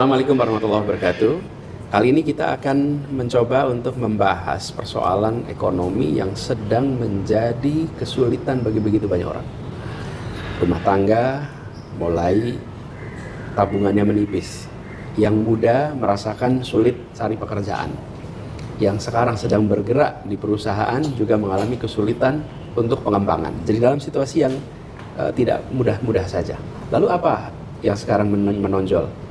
Assalamualaikum warahmatullahi wabarakatuh. Kali ini kita akan mencoba untuk membahas persoalan ekonomi yang sedang menjadi kesulitan bagi begitu banyak orang. Rumah tangga mulai tabungannya menipis. Yang muda merasakan sulit cari pekerjaan. Yang sekarang sedang bergerak di perusahaan juga mengalami kesulitan untuk pengembangan. Jadi dalam situasi yang tidak mudah-mudah saja. Lalu apa yang sekarang menonjol?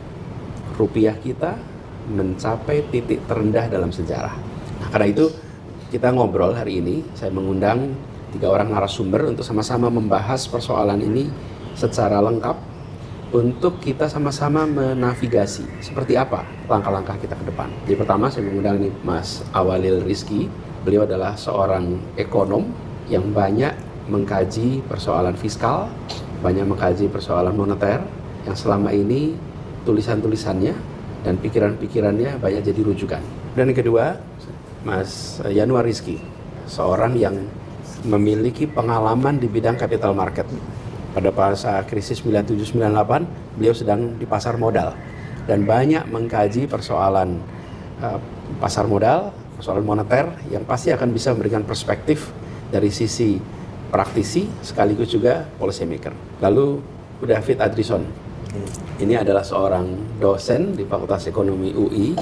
Rupiah kita mencapai titik terendah dalam sejarah. Nah, karena itu kita ngobrol hari ini. Saya mengundang 3 orang narasumber untuk sama-sama membahas persoalan ini secara lengkap untuk kita sama-sama menavigasi seperti apa langkah-langkah kita ke depan. Jadi pertama saya mengundang ini Mas Awalil Rizky. Beliau adalah seorang ekonom yang banyak mengkaji persoalan fiskal, banyak mengkaji persoalan moneter, yang selama ini tulisan-tulisannya dan pikiran-pikirannya banyak jadi rujukan. Dan yang kedua, Mas Yanuar Rizky, seorang yang memiliki pengalaman di bidang capital market. Pada masa krisis 97-98, beliau sedang di pasar modal dan banyak mengkaji persoalan pasar modal, persoalan moneter yang pasti akan bisa memberikan perspektif dari sisi praktisi sekaligus juga policy maker. Lalu David Adrison. Ini adalah seorang dosen di Fakultas Ekonomi UI.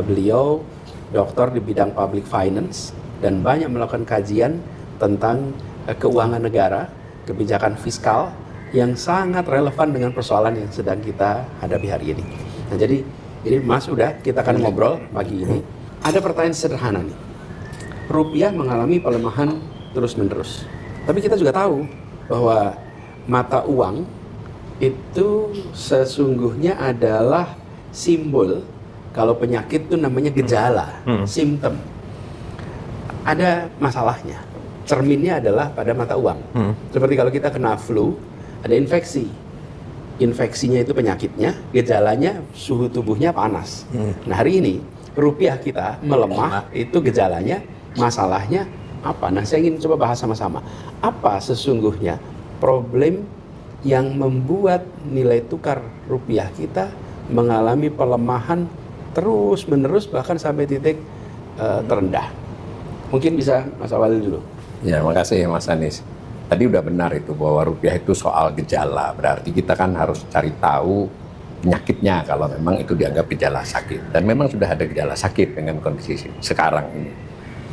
Beliau doktor di bidang public finance dan banyak melakukan kajian tentang keuangan negara, kebijakan fiskal yang sangat relevan dengan persoalan yang sedang kita hadapi hari ini. Nah, jadi Mas, kita akan ngobrol pagi ini. Ada pertanyaan sederhana nih. Rupiah mengalami pelemahan terus-menerus. Tapi kita juga tahu bahwa mata uang itu sesungguhnya adalah simbol kalau penyakit itu namanya gejala, simptom. Ada masalahnya. Cerminnya adalah pada mata uang. Seperti kalau kita kena flu, ada infeksi. Infeksinya itu penyakitnya, gejalanya suhu tubuhnya panas. Nah, hari ini rupiah kita melemah, itu gejalanya, masalahnya apa? Nah, saya ingin coba bahas sama-sama. Apa sesungguhnya problem yang membuat nilai tukar rupiah kita mengalami pelemahan terus-menerus bahkan sampai titik terendah. Mungkin bisa Mas Awalil dulu. Ya, makasih Mas Anies. Tadi udah benar itu bahwa rupiah itu soal gejala. Berarti kita kan harus cari tahu penyakitnya kalau memang itu dianggap gejala sakit. Dan memang sudah ada gejala sakit dengan kondisi sekarang ini.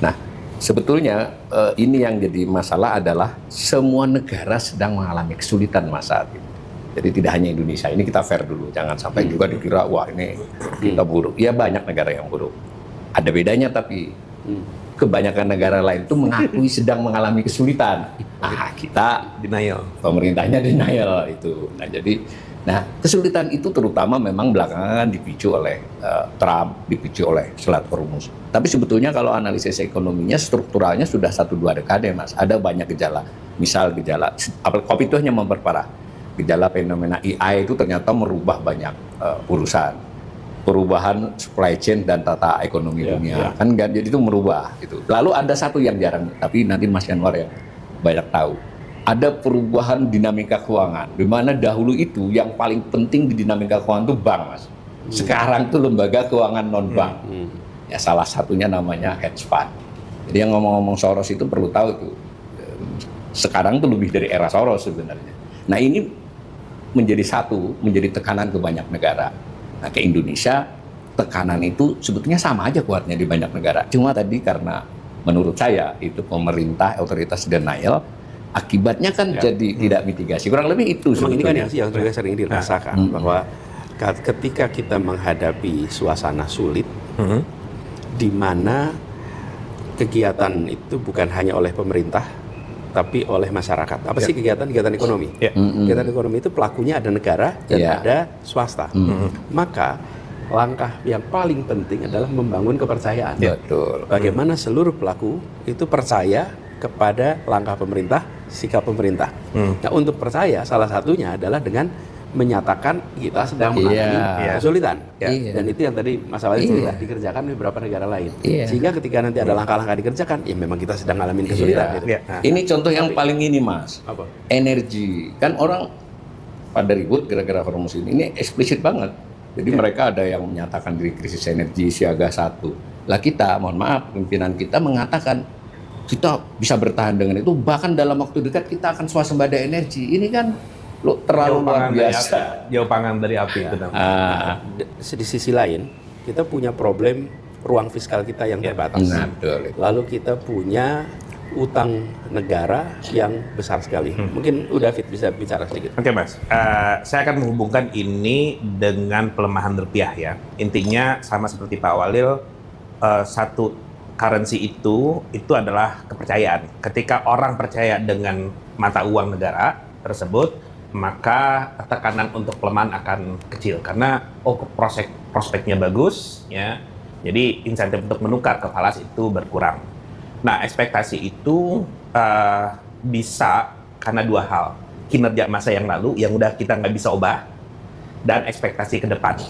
Nah, sebetulnya ini yang jadi masalah adalah semua negara sedang mengalami kesulitan masa saat ini. Jadi tidak hanya Indonesia, ini kita fair dulu. Jangan sampai juga dikira, wah ini kita buruk. Ya banyak negara yang buruk. Ada bedanya tapi kebanyakan negara lain itu mengakui sedang mengalami kesulitan. Nah, kita denial. Pemerintahnya denial itu. Nah, kesulitan itu terutama memang belakangan dipicu oleh Trump, dipicu oleh Selat Hormuz. Tapi sebetulnya kalau analisis ekonominya, strukturalnya sudah 1-2 dekade, Mas. Ada banyak gejala. Misal gejala, COVID itu hanya memperparah. Gejala fenomena AI itu ternyata merubah banyak urusan. Perubahan supply chain dan tata ekonomi dunia. Kan jadi itu merubah. Gitu. Lalu ada satu yang jarang, tapi nanti Mas Yanuar yang banyak tahu. Ada perubahan dinamika keuangan, di mana dahulu itu yang paling penting di dinamika keuangan itu bank, Mas. Sekarang itu lembaga keuangan non-bank. Ya salah satunya namanya hedge fund. Jadi yang ngomong-ngomong Soros itu perlu tahu itu. Sekarang itu lebih dari era Soros sebenarnya. Nah, ini menjadi tekanan ke banyak negara. Nah, ke Indonesia tekanan itu sebetulnya sama aja kuatnya di banyak negara. Cuma tadi karena menurut saya itu pemerintah otoritas denial. Akibatnya kan jadi tidak mitigasi. Kurang lebih itu Memang sebetulnya. ini kan yang juga sering dirasakan bahwa ketika kita menghadapi suasana sulit, di mana kegiatan itu bukan hanya oleh pemerintah, tapi oleh masyarakat. Apa sih kegiatan ekonomi? Kegiatan ekonomi itu pelakunya ada negara dan ada swasta. Maka langkah yang paling penting adalah membangun kepercayaan. Betul. Bagaimana seluruh pelaku itu percaya kepada langkah pemerintah, sikap pemerintah. Nah, untuk percaya salah satunya adalah dengan menyatakan kita sedang mengalami kesulitan. Dan itu yang tadi Mas Awalil sudah dikerjakan di beberapa negara lain. Sehingga ketika nanti ada langkah-langkah dikerjakan, ya memang kita sedang ngalamin kesulitan. Gitu. Nah, ini contoh yang paling ini, Mas. Apa? Energi. Kan orang pada ribut gara-gara Hormuz ini eksplisit banget. Jadi mereka ada yang menyatakan diri krisis energi siaga 1. Lah kita, mohon maaf, pimpinan kita mengatakan kita bisa bertahan dengan itu, bahkan dalam waktu dekat kita akan swasembada energi. Ini kan terlalu luar biasa. Jauh panggang dari api itu namanya. Di sisi lain, kita punya problem ruang fiskal kita yang terbatas. Betul. Lalu kita punya utang negara yang besar sekali. Mungkin David bisa bicara sedikit. Oke Mas, saya akan menghubungkan ini dengan pelemahan rupiah ya. Intinya sama seperti Pak Walil, satu currency itu adalah kepercayaan. Ketika orang percaya dengan mata uang negara tersebut, maka tekanan untuk pelemahan akan kecil karena prospeknya bagus ya. Jadi insentif untuk menukar ke falas itu berkurang. Nah, ekspektasi itu bisa karena dua hal. Kinerja masa yang lalu yang udah kita nggak bisa ubah, dan ekspektasi ke depan.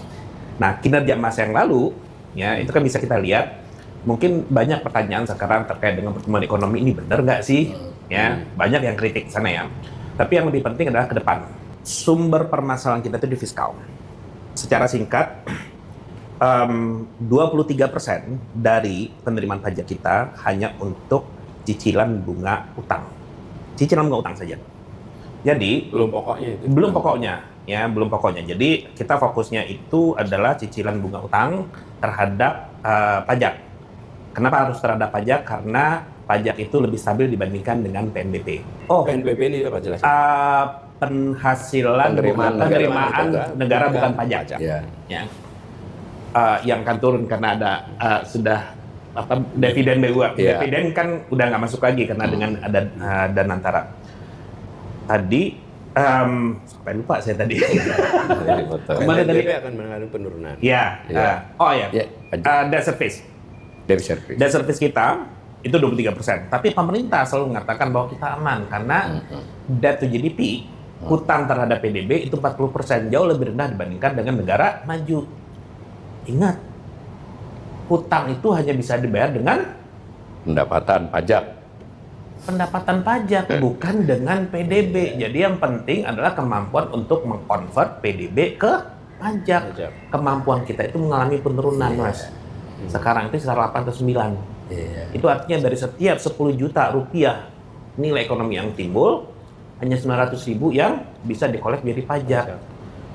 Nah, kinerja masa yang lalu, ya itu kan bisa kita lihat. Mungkin banyak pertanyaan sekarang terkait dengan pertumbuhan ekonomi ini benar nggak sih? Ya, banyak yang kritik sana ya. Tapi yang lebih penting adalah ke depan. Sumber permasalahan kita itu di fiskal. Secara singkat, 23% dari penerimaan pajak kita hanya untuk cicilan bunga utang. Cicilan bunga utang saja. Jadi Belum pokoknya itu. belum pokoknya. Jadi kita fokusnya itu adalah cicilan bunga utang terhadap pajak. Kenapa harus terhadap pajak? Karena pajak itu lebih stabil dibandingkan dengan PNBP. PNBP ini apa jelas? Penghasilan Penerimaan negara bukan pajak. Ya. Ya. Yang akan turun karena ada sudah dividen BUA. Yeah. Dividen kan udah nggak masuk lagi karena dengan ada dana antara. Tadi sampai lupa saya tadi. Kemarin PNBP akan mengalami penurunan. Ya. Debt service. Debt service. Debt service kita itu 23%. Tapi pemerintah selalu mengatakan bahwa kita aman karena debt to GDP, hutang terhadap PDB itu 40%, jauh lebih rendah dibandingkan dengan negara maju. Ingat, hutang itu hanya bisa dibayar dengan Pendapatan pajak, bukan dengan PDB. Jadi yang penting adalah kemampuan untuk mengkonvert PDB ke pajak. Kemampuan kita itu mengalami penurunan, Mas. Sekarang itu sekitar 8 atau 9. Itu artinya dari setiap 10 juta rupiah nilai ekonomi yang timbul, hanya 900.000 yang bisa dikolek dari pajak.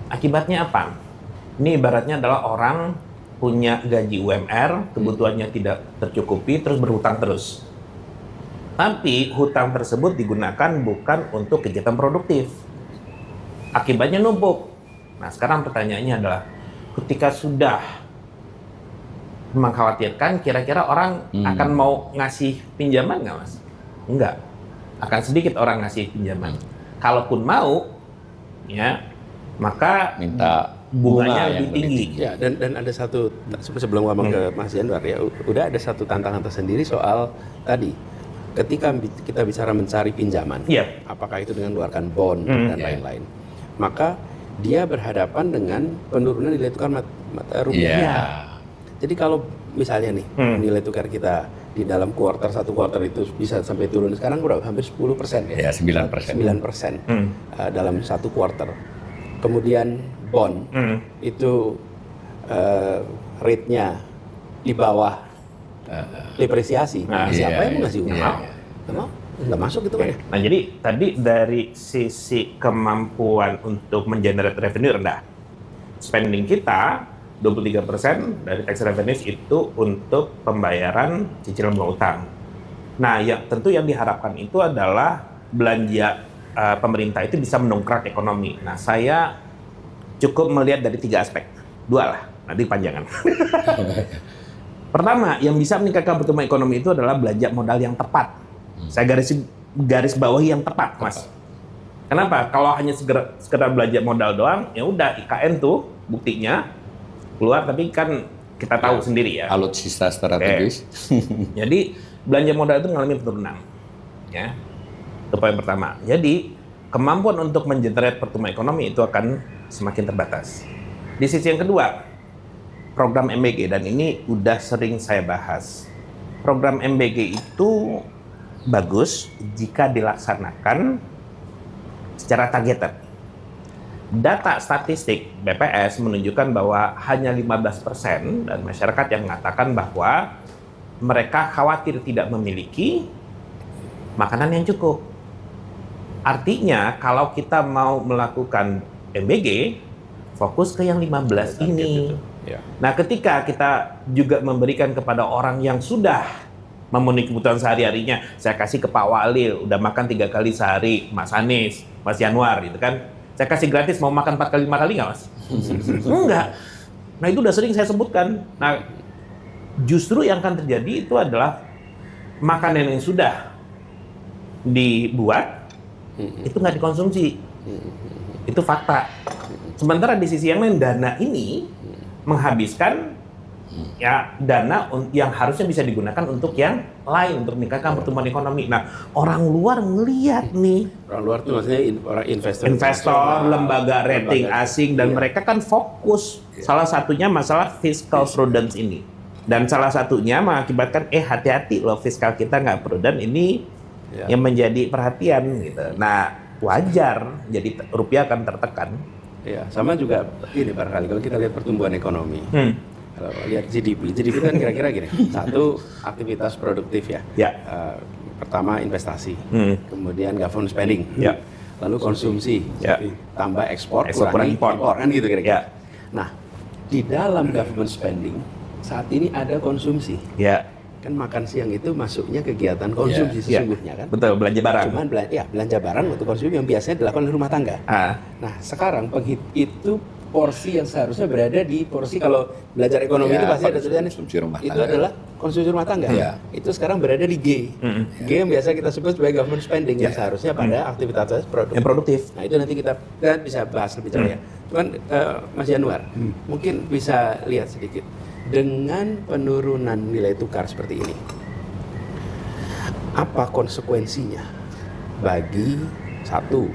Akibatnya apa? Ini ibaratnya adalah orang punya gaji UMR, kebutuhannya tidak tercukupi, terus berhutang terus. Tapi hutang tersebut digunakan bukan untuk kegiatan produktif. Akibatnya numpuk. Nah, sekarang pertanyaannya adalah, ketika sudah mengkhawatirkan, kira-kira orang akan mau ngasih pinjaman nggak, Mas? Enggak. Akan sedikit orang ngasih pinjaman. Kalaupun mau, ya, maka minta bunganya lebih yang tinggi. Ya, dan ada satu, sebelum ngomong ke Mas Januar ya, udah ada satu tantangan tersendiri soal tadi, ketika kita bicara mencari pinjaman, apakah itu dengan mengeluarkan bond dan lain-lain, maka dia berhadapan dengan penurunan nilai tukar mata rupiah. Jadi kalau misalnya nih, nilai tukar kita di dalam satu kuartal itu bisa sampai turun, sekarang berapa? Hampir 10% ya? Ya, 9%. 9% dalam satu kuartal. Kemudian bond itu rate-nya di bawah depresiasi. Siapa yang mau ngasih uang? Nggak masuk gitu kan ya. Nah, jadi tadi dari sisi kemampuan untuk mengenerate revenue rendah. Spending kita 23% dari tax revenues itu untuk pembayaran cicilan bunga utang. Nah, tentu yang diharapkan itu adalah belanja pemerintah itu bisa mendongkrak ekonomi. Nah, saya cukup melihat dari 3 aspek. 2 lah, nanti panjangan. Pertama, yang bisa meningkatkan pertumbuhan ekonomi itu adalah belanja modal yang tepat. Saya garis bawahi yang tepat, Mas. Kenapa? Kalau hanya sekedar belanja modal doang, ya udah IKN tuh buktinya keluar, tapi kan kita tahu sendiri ya. Alutsista strategis. Jadi belanja modal itu mengalami penurunan. Ya. Itu poin pertama. Jadi kemampuan untuk mengenerate pertumbuhan ekonomi itu akan semakin terbatas. Di sisi yang kedua, program MBG, dan ini udah sering saya bahas. Program MBG itu bagus jika dilaksanakan secara targeted. Data statistik BPS menunjukkan bahwa hanya 15% dan masyarakat yang mengatakan bahwa mereka khawatir tidak memiliki makanan yang cukup. Artinya kalau kita mau melakukan MBG, fokus ke yang 15 ini. Ya. Nah, ketika kita juga memberikan kepada orang yang sudah memenuhi kebutuhan sehari-harinya, saya kasih ke Pak Walil, udah makan 3 kali sehari, Mas Anies, Mas Yanwar gitu kan. Saya kasih gratis, mau makan 4 kali 5 kali nggak, Mas? Enggak. Nah, itu udah sering saya sebutkan. Nah, justru yang akan terjadi itu adalah makanan yang sudah dibuat itu nggak dikonsumsi. Itu fakta. Sementara di sisi yang lain, dana ini menghabiskan ya dana yang harusnya bisa digunakan untuk yang lain, untuk meningkatkan pertumbuhan ekonomi. Nah, orang luar ngelihat nih, Orang luar tuh maksudnya orang investor, lembaga rating asing, dan iya. mereka kan fokus salah satunya masalah fiscal prudence ini, dan salah satunya mengakibatkan hati-hati loh, fiskal kita nggak prudent ini Ya. yang menjadi perhatian gitu. Nah, wajar jadi rupiah akan tertekan. Ya, sama juga ini barangkali kalau kita lihat pertumbuhan ekonomi. Kalau lihat GDP kan kira-kira gini. Satu, aktivitas produktif ya. Ya. Pertama investasi, kemudian government spending, Ya. lalu konsumsi, Ya. tambah ekspor, Ekspor, kurangi impor. impor kan gitu kira-kira. Ya. Nah, di dalam government spending saat ini ada konsumsi. Ya, Kan makan siang itu masuknya kegiatan konsumsi Ya. sesungguhnya kan. betul, belanja barang. Cuman belanja barang untuk konsumsi yang biasanya dilakukan oleh rumah tangga. Nah, sekarang itu porsi yang seharusnya berada di porsi, kalau belajar ekonomi Ya, itu pasti ada konsumsi tulisannya rumah itu tangga. adalah konsumsi rumah tangga. Ya. Itu sekarang berada di G. G yang biasa kita sebut sebagai government spending yang seharusnya pada aktivitas produktif. Yang produktif. Nah, itu nanti kita bisa bahas lebih jauh ya. Cuman Mas Yanwar, mungkin bisa lihat sedikit dengan penurunan nilai tukar seperti ini. Apa konsekuensinya bagi satu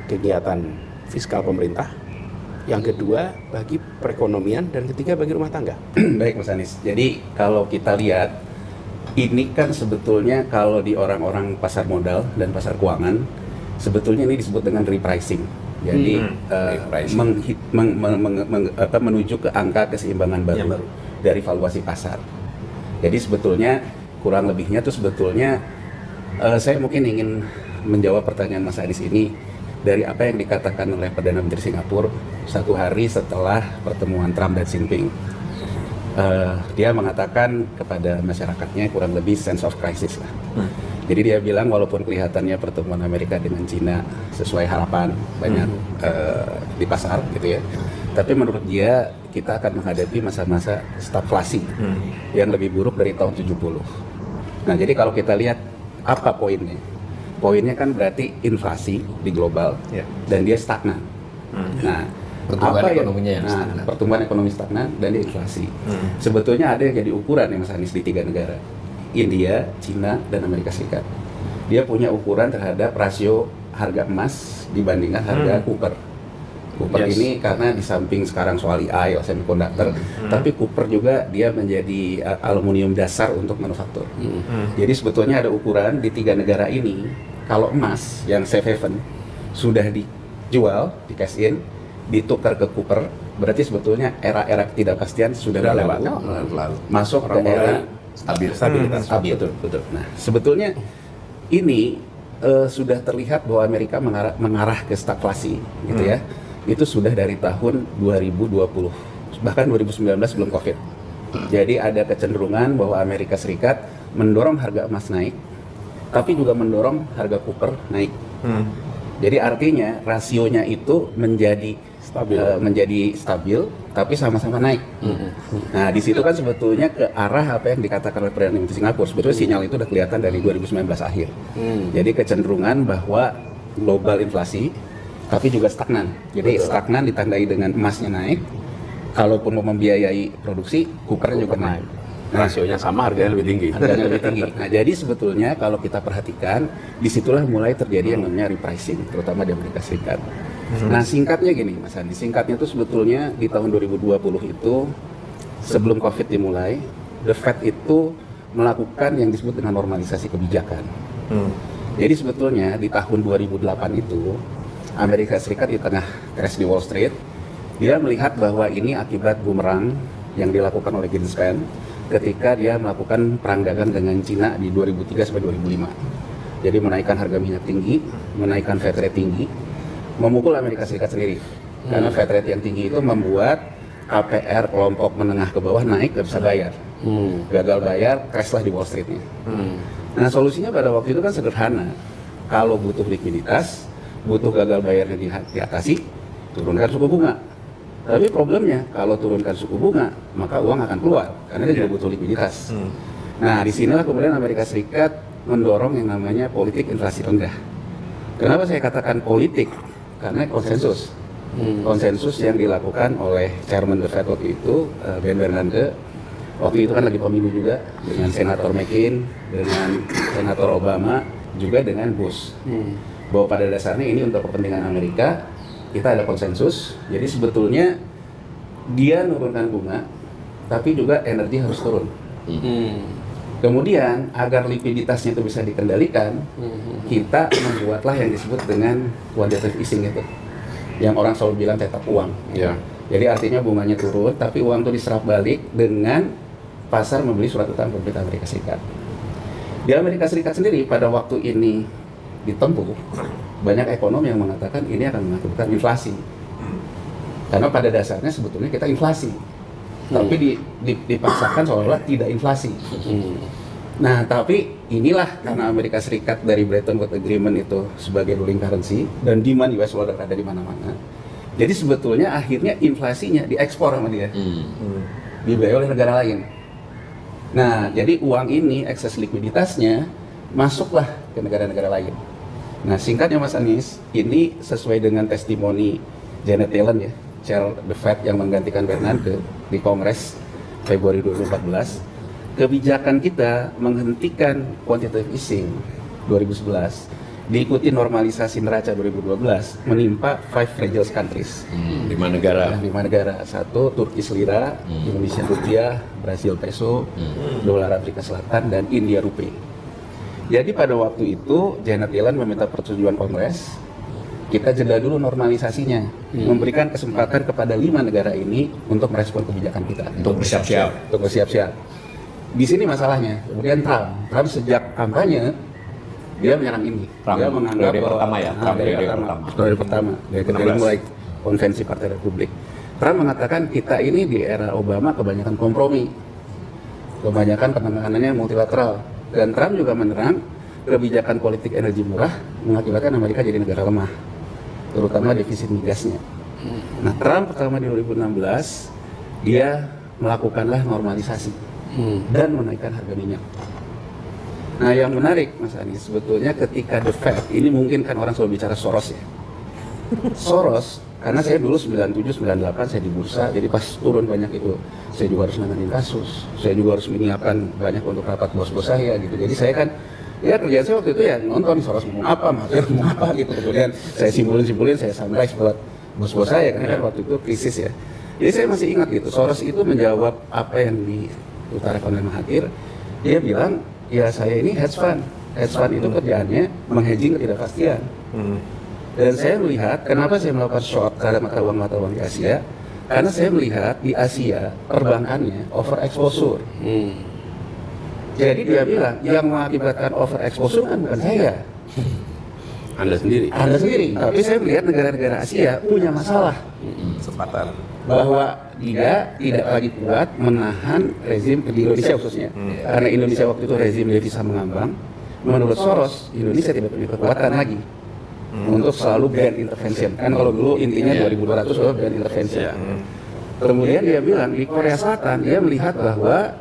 kegiatan fiskal pemerintah, yang kedua bagi perekonomian, dan ketiga bagi rumah tangga? Baik Mas Anies, jadi kalau kita lihat ini kan sebetulnya kalau di orang-orang pasar modal dan pasar keuangan sebetulnya ini disebut dengan repricing. Jadi Repricing. menuju ke angka keseimbangan baru, Yang baru. dari valuasi pasar. Jadi sebetulnya kurang lebihnya tuh sebetulnya saya mungkin ingin menjawab pertanyaan Mas Anies ini dari apa yang dikatakan oleh Perdana Menteri Singapura 1 hari setelah pertemuan Trump dan Xi Jinping. Dia mengatakan kepada masyarakatnya kurang lebih sense of crisis lah. Jadi dia bilang walaupun kelihatannya pertemuan Amerika dengan Cina sesuai harapan banyak di pasar gitu ya, tapi menurut dia kita akan menghadapi masa-masa stagflasi yang lebih buruk dari tahun 70. Nah, jadi kalau kita lihat apa poinnya? Poinnya kan berarti inflasi di global Ya. dan dia stagnan. Nah, Pertumbuhan apa ekonominya yang stagnan. pertumbuhan ekonomi stagnan dan dia inflasi. Sebetulnya ada yang jadi ukuran ya Mas Anies di 3 negara. India, Cina, dan Amerika Serikat. Dia punya ukuran terhadap rasio harga emas dibandingkan harga Cooper. Cooper Yes. ini karena di samping sekarang soal AI, semiconductor, tapi Cooper juga dia menjadi aluminium dasar untuk manufaktur. Jadi sebetulnya ada ukuran di 3 negara ini, kalau emas yang safe haven sudah dijual, di cash in, ditukar ke Cooper, berarti sebetulnya era-era ketidakpastian sudah berlalu. Lalu Masuk ke Orang mulai era stabilitas. stabil. Betul. Nah, sebetulnya ini sudah terlihat bahwa Amerika mengarah ke stagflasi, gitu ya. Itu sudah dari tahun 2020, bahkan 2019 sebelum COVID. Jadi ada kecenderungan bahwa Amerika Serikat mendorong harga emas naik, tapi juga mendorong harga Cooper naik. Jadi artinya rasionya itu menjadi stabil, tapi sama-sama naik. Nah, di situ kan sebetulnya ke arah apa yang dikatakan oleh Perdana Menteri Singapura. Sebetulnya sinyal itu udah kelihatan dari 2019 akhir. Jadi kecenderungan bahwa global inflasi, tapi juga stagnan. Jadi stagnan ditandai dengan emasnya naik. Kalaupun mau membiayai produksi, Cooper juga naik. Rasionya sama, harganya lebih tinggi. Harganya lebih tinggi. Nah, jadi sebetulnya kalau kita perhatikan, disitulah mulai terjadi yang namanya repricing, terutama di Amerika Serikat. Nah, singkatnya gini, Mas Andi. Singkatnya itu sebetulnya di tahun 2020 itu, sebelum COVID dimulai, The Fed itu melakukan yang disebut dengan normalisasi kebijakan. Jadi sebetulnya di tahun 2008 itu, Amerika Serikat di tengah crash di Wall Street, dia melihat bahwa ini akibat bumerang yang dilakukan oleh Greenspan ketika dia melakukan perang dagang dengan Cina di 2003 sampai 2005. Jadi menaikkan harga minyak tinggi, menaikkan fat rate tinggi, memukul Amerika Serikat sendiri. Karena fat rate yang tinggi itu membuat KPR kelompok menengah ke bawah naik, gak bisa bayar. Gagal bayar, crash lah di Wall Street-nya. Nah solusinya pada waktu itu kan sederhana. Kalau butuh likuiditas, butuh gagal bayarnya diatasi, turunkan suku bunga. Tapi problemnya kalau turunkan suku bunga, maka uang akan keluar karena dia juga butuh likuiditas. Nah disinilah kemudian Amerika Serikat mendorong yang namanya politik inflasi rendah. Kenapa saya katakan politik? Karena konsensus. Konsensus yang dilakukan oleh Chairman The Fed waktu itu, Ben Bernanke. Waktu itu kan lagi pemilu juga dengan Senator McCain, dengan Senator Obama, juga dengan Bush. Bahwa pada dasarnya ini untuk kepentingan Amerika, kita ada konsensus. Jadi sebetulnya dia menurunkan bunga, tapi juga energi harus turun. Kemudian agar likuiditasnya itu bisa dikendalikan, kita membuatlah yang disebut dengan quantitative easing itu, yang orang selalu bilang cetak uang. Ya. Jadi artinya bunganya turun, tapi uang itu diserap balik dengan pasar membeli surat utang pemerintah Amerika Serikat. Di Amerika Serikat sendiri pada waktu ini ditempuh, banyak ekonom yang mengatakan ini akan mengakibatkan inflasi. Karena pada dasarnya sebetulnya kita inflasi, tapi dipaksakan seolah-olah tidak inflasi. Nah, tapi inilah karena Amerika Serikat dari Bretton Woods Agreement itu sebagai ruling currency dan demand US dollar ada di mana-mana. Jadi sebetulnya akhirnya inflasinya diekspor sama dia, dibayar oleh negara lain. Nah, jadi uang ini ekses likuiditasnya masuklah ke negara-negara lain. Nah, singkatnya Mas Anies, ini sesuai dengan testimoni Janet Yellen ya, Chair the Fed yang menggantikan Bernanke di Kongres Februari 2014. Kebijakan kita menghentikan quantitative easing 2011 diikuti normalisasi neraca 2012 menimpa 5 fragile countries. 5 negara. 5 negara. 1 Turkish lira, Indonesia rupiah, Brasil peso, dolar Afrika Selatan dan India rupee. Jadi pada waktu itu Janet Yellen meminta persetujuan Kongres, kita jeda dulu normalisasinya, memberikan kesempatan kepada 5 negara ini untuk merespon kebijakan kita. Untuk bersiap-siap. Untuk bersiap-siap. Di sini masalahnya. Kemudian Trump sejak kampanye dia menyerang ini. Dia menganggap periode pertama ya, periode pertama. Dari mulai konvensi Partai Republik. Trump mengatakan kita ini di era Obama kebanyakan kompromi, kebanyakan penanganannya multilateral. Dan Trump juga menerang kebijakan politik energi murah mengakibatkan Amerika jadi negara lemah, terutama defisit migasnya. Nah, Trump pertama di 2016 dia melakukanlah normalisasi dan menaikkan harga minyak. Nah, yang menarik Mas Anies, sebetulnya ketika The Fed, ini mungkin kan orang selalu bicara Soros ya. Soros, karena saya dulu 97, 98 saya di bursa, jadi pas turun banyak itu, saya juga harus nanganin kasus, saya juga harus menyiapkan banyak untuk rapat bos-bos saya gitu. Jadi saya kan, ya kerjaan saya waktu itu ya nonton Soros ngomong apa, Mahathir ngomong apa gitu. Kemudian saya simpulin, saya summarize buat bos-bos saya, karena kan waktu itu krisis ya. Jadi saya masih ingat gitu, Soros itu menjawab apa yang diutarakan oleh Mahathir. Dia bilang, ya saya ini hedge fund. Hedge fund itu kerjaannya menghedging ketidakpastian. Dan saya melihat, kenapa saya melakukan short terhadap mata uang di Asia? Karena saya melihat di Asia perbankannya overexposure. Jadi dia bilang, yang mengakibatkan overexposure kan bukan saya, Anda sendiri. Anda sendiri. Tapi saya melihat negara-negara Asia punya masalah. Kesempatan. Bahwa dia tidak lagi kuat menahan rezim di Indonesia khususnya. Karena Indonesia waktu itu rezim devisa mengambang. Menurut Soros, Indonesia tidak punya kekuatan lagi untuk selalu ban intervention. Kan kalau dulu intinya 2200 adalah ban intervention. Kemudian dia bilang di Korea Selatan dia melihat bahwa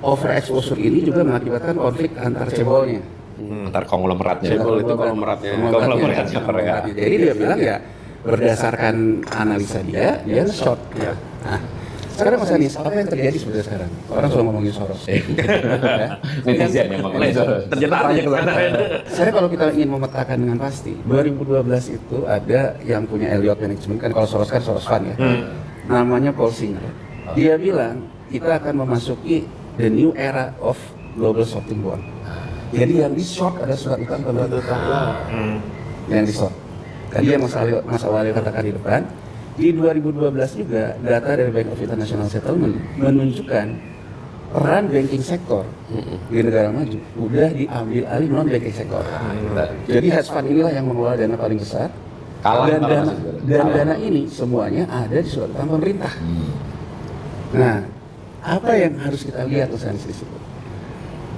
overexposure ini juga mengakibatkan konflik antar cebolnya. Antar konglomeratnya. Cebol itu konglomeratnya. Konglomeratnya Korea. Jadi dia bilang ya berdasarkan analisa dia nge-short. Ya. Nah, sekarang Mas Anies, apa yang terjadi sebenarnya sekarang? Orang selalu ngomongin Soros. Netizen yang ngomongin Soros. Ternyata arahnya ke sana. Sekarang kalau kita ingin memetakan dengan pasti, 2012 itu ada yang punya Elliott Management, kan kalau Soros kan Soros Fund ya. Namanya Paul Singer. Dia bilang, kita akan memasuki the new era of global shorting bond. Jadi yang di short ada surat utang pemerintah. Yang di short. Tadi yang Mas Awalil katakan di depan, di 2012 juga data dari Bank of International Settlement menunjukkan peran banking sektor di negara maju udah diambil alih non banking sektor. Jadi hedge fund inilah yang mengelola dana paling besar. Dan dana ini semuanya ada di surat utang pemerintah. Nah, apa yang harus kita lihat usaha di situ?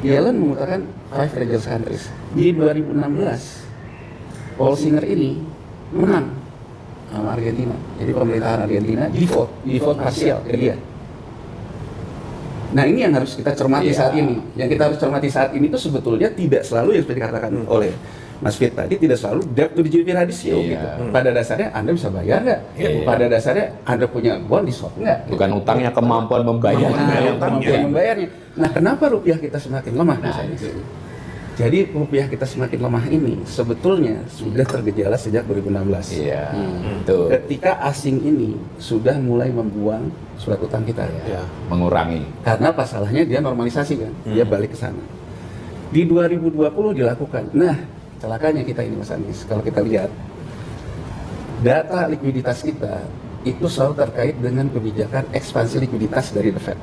Yellen mengutarakan 5 fragile countries. Di 2016, Paul Singer ini menang sama Argentina. Jadi pemerintahan Argentina default parsial ke dia. Nah, ini yang harus kita cermati saat ini. Yang kita harus cermati saat ini itu sebetulnya tidak selalu yang seperti dikatakan oleh Mas Fit tadi, tidak selalu debt to the GDP ratio gitu. Pada dasarnya Anda bisa bayar nggak? Pada dasarnya Anda punya bond di swap nggak? Bukan utangnya, kemampuan membayar. Kemampuan membayarnya. Nah, kenapa rupiah kita semakin lemah? Jadi rupiah kita semakin lemah ini sebetulnya sudah tergejala sejak 2016. Iya, betul. Ketika asing ini sudah mulai membuang surat utang kita. Mengurangi. Karena pasalnya dia normalisasi kan, dia balik ke sana. Di 2020 dilakukan. Nah, celakanya kita ini Mas Anies, kalau kita lihat data likuiditas kita itu selalu terkait dengan kebijakan ekspansi likuiditas dari The Fed.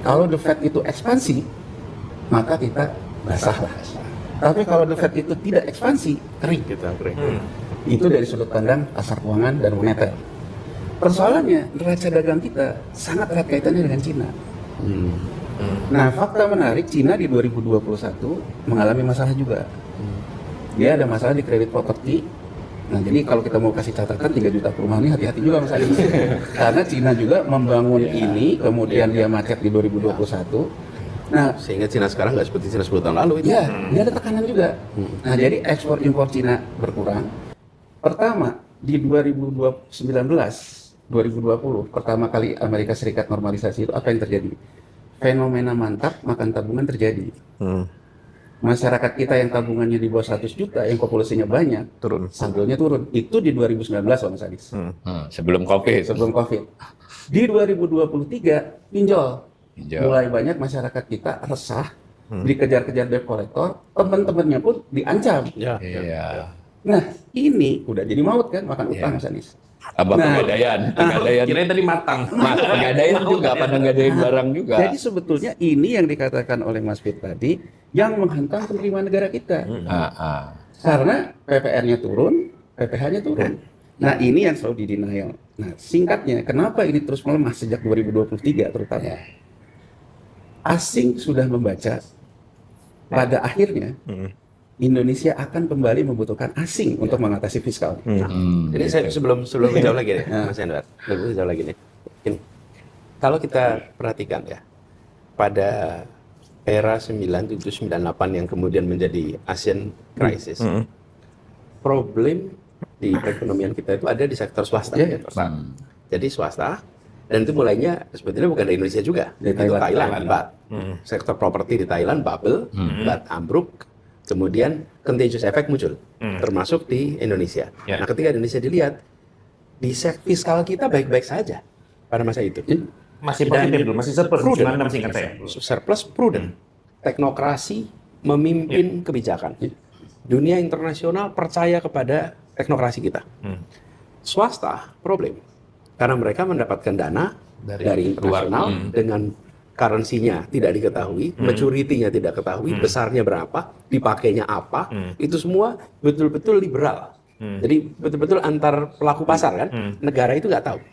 Kalau The Fed itu ekspansi, maka kita basah lah. Tapi kalau The Fed itu tidak ekspansi, kering. Itu dari sudut pandang pasar keuangan dan moneter. Persoalannya, neraca dagang kita sangat erat kaitannya dengan Cina. Nah, fakta menarik, Cina di 2021 mengalami masalah juga. Dia ada masalah di kredit properti. Nah, jadi kalau kita mau kasih catatan 3 juta perumahan ini hati-hati juga Mas Adi. Karena Cina juga membangun ini, kemudian dia macet di 2021. Nah, Sehingga Cina sekarang nggak seperti Cina 10 tahun lalu itu. ya, dia ada tekanan juga. Nah, jadi ekspor impor Cina berkurang. Pertama, di 2020, pertama kali Amerika Serikat normalisasi itu apa yang terjadi? Fenomena mantap makan tabungan terjadi. Masyarakat kita yang tabungannya di bawah 100 juta, yang populasinya banyak, saldonya turun. Itu di 2019, Mas Adis. Sebelum COVID. Sebelum COVID. Di 2023, pinjol. Mulai banyak masyarakat kita resah, dikejar-kejar debt collector, teman-temannya pun diancam. Iya. Nah, ini udah jadi maut kan, makan utang, Mas Adis. Tambah pegadaian. Kirain tadi matang. Pegadaian juga, pada ngadain barang juga. Jadi sebetulnya ini yang dikatakan oleh Mas Fit tadi, yang menghantam penerimaan negara kita. Karena PPR-nya turun, PPh-nya turun. Nah, ini yang selalu di-denial. Nah, singkatnya, kenapa ini terus melemah sejak 2023 terutama? Asing sudah membaca, pada akhirnya Indonesia akan kembali membutuhkan asing untuk mengatasi fiskal. Jadi saya sebelum menjawab lagi nih, Mas Enwar, sebelum menjawab lagi nih. Ini, kalau kita perhatikan ya, pada era 97-98 yang kemudian menjadi Asian Crisis, problem di perekonomian kita itu ada di sektor swasta. Jadi swasta, dan itu mulainya sebetulnya bukan dari Indonesia juga, dari Thailand. Sektor properti di Thailand bubble, bat ambruk. Kemudian contagious effect muncul, termasuk di Indonesia. Nah, ketika Indonesia dilihat, di fiskal kita baik-baik saja pada masa itu. Masih positif dulu, masih surplus. Gimana singkat saya? Surplus prudent. Teknokrasi memimpin kebijakan. Dunia internasional percaya kepada teknokrasi kita. Swasta problem. Karena mereka mendapatkan dana dari internasional dengan currency-nya tidak diketahui, maturity-nya tidak ketahui, besarnya berapa, dipakainya apa, itu semua betul-betul liberal. Jadi betul-betul antar pelaku pasar kan, negara itu nggak tahu.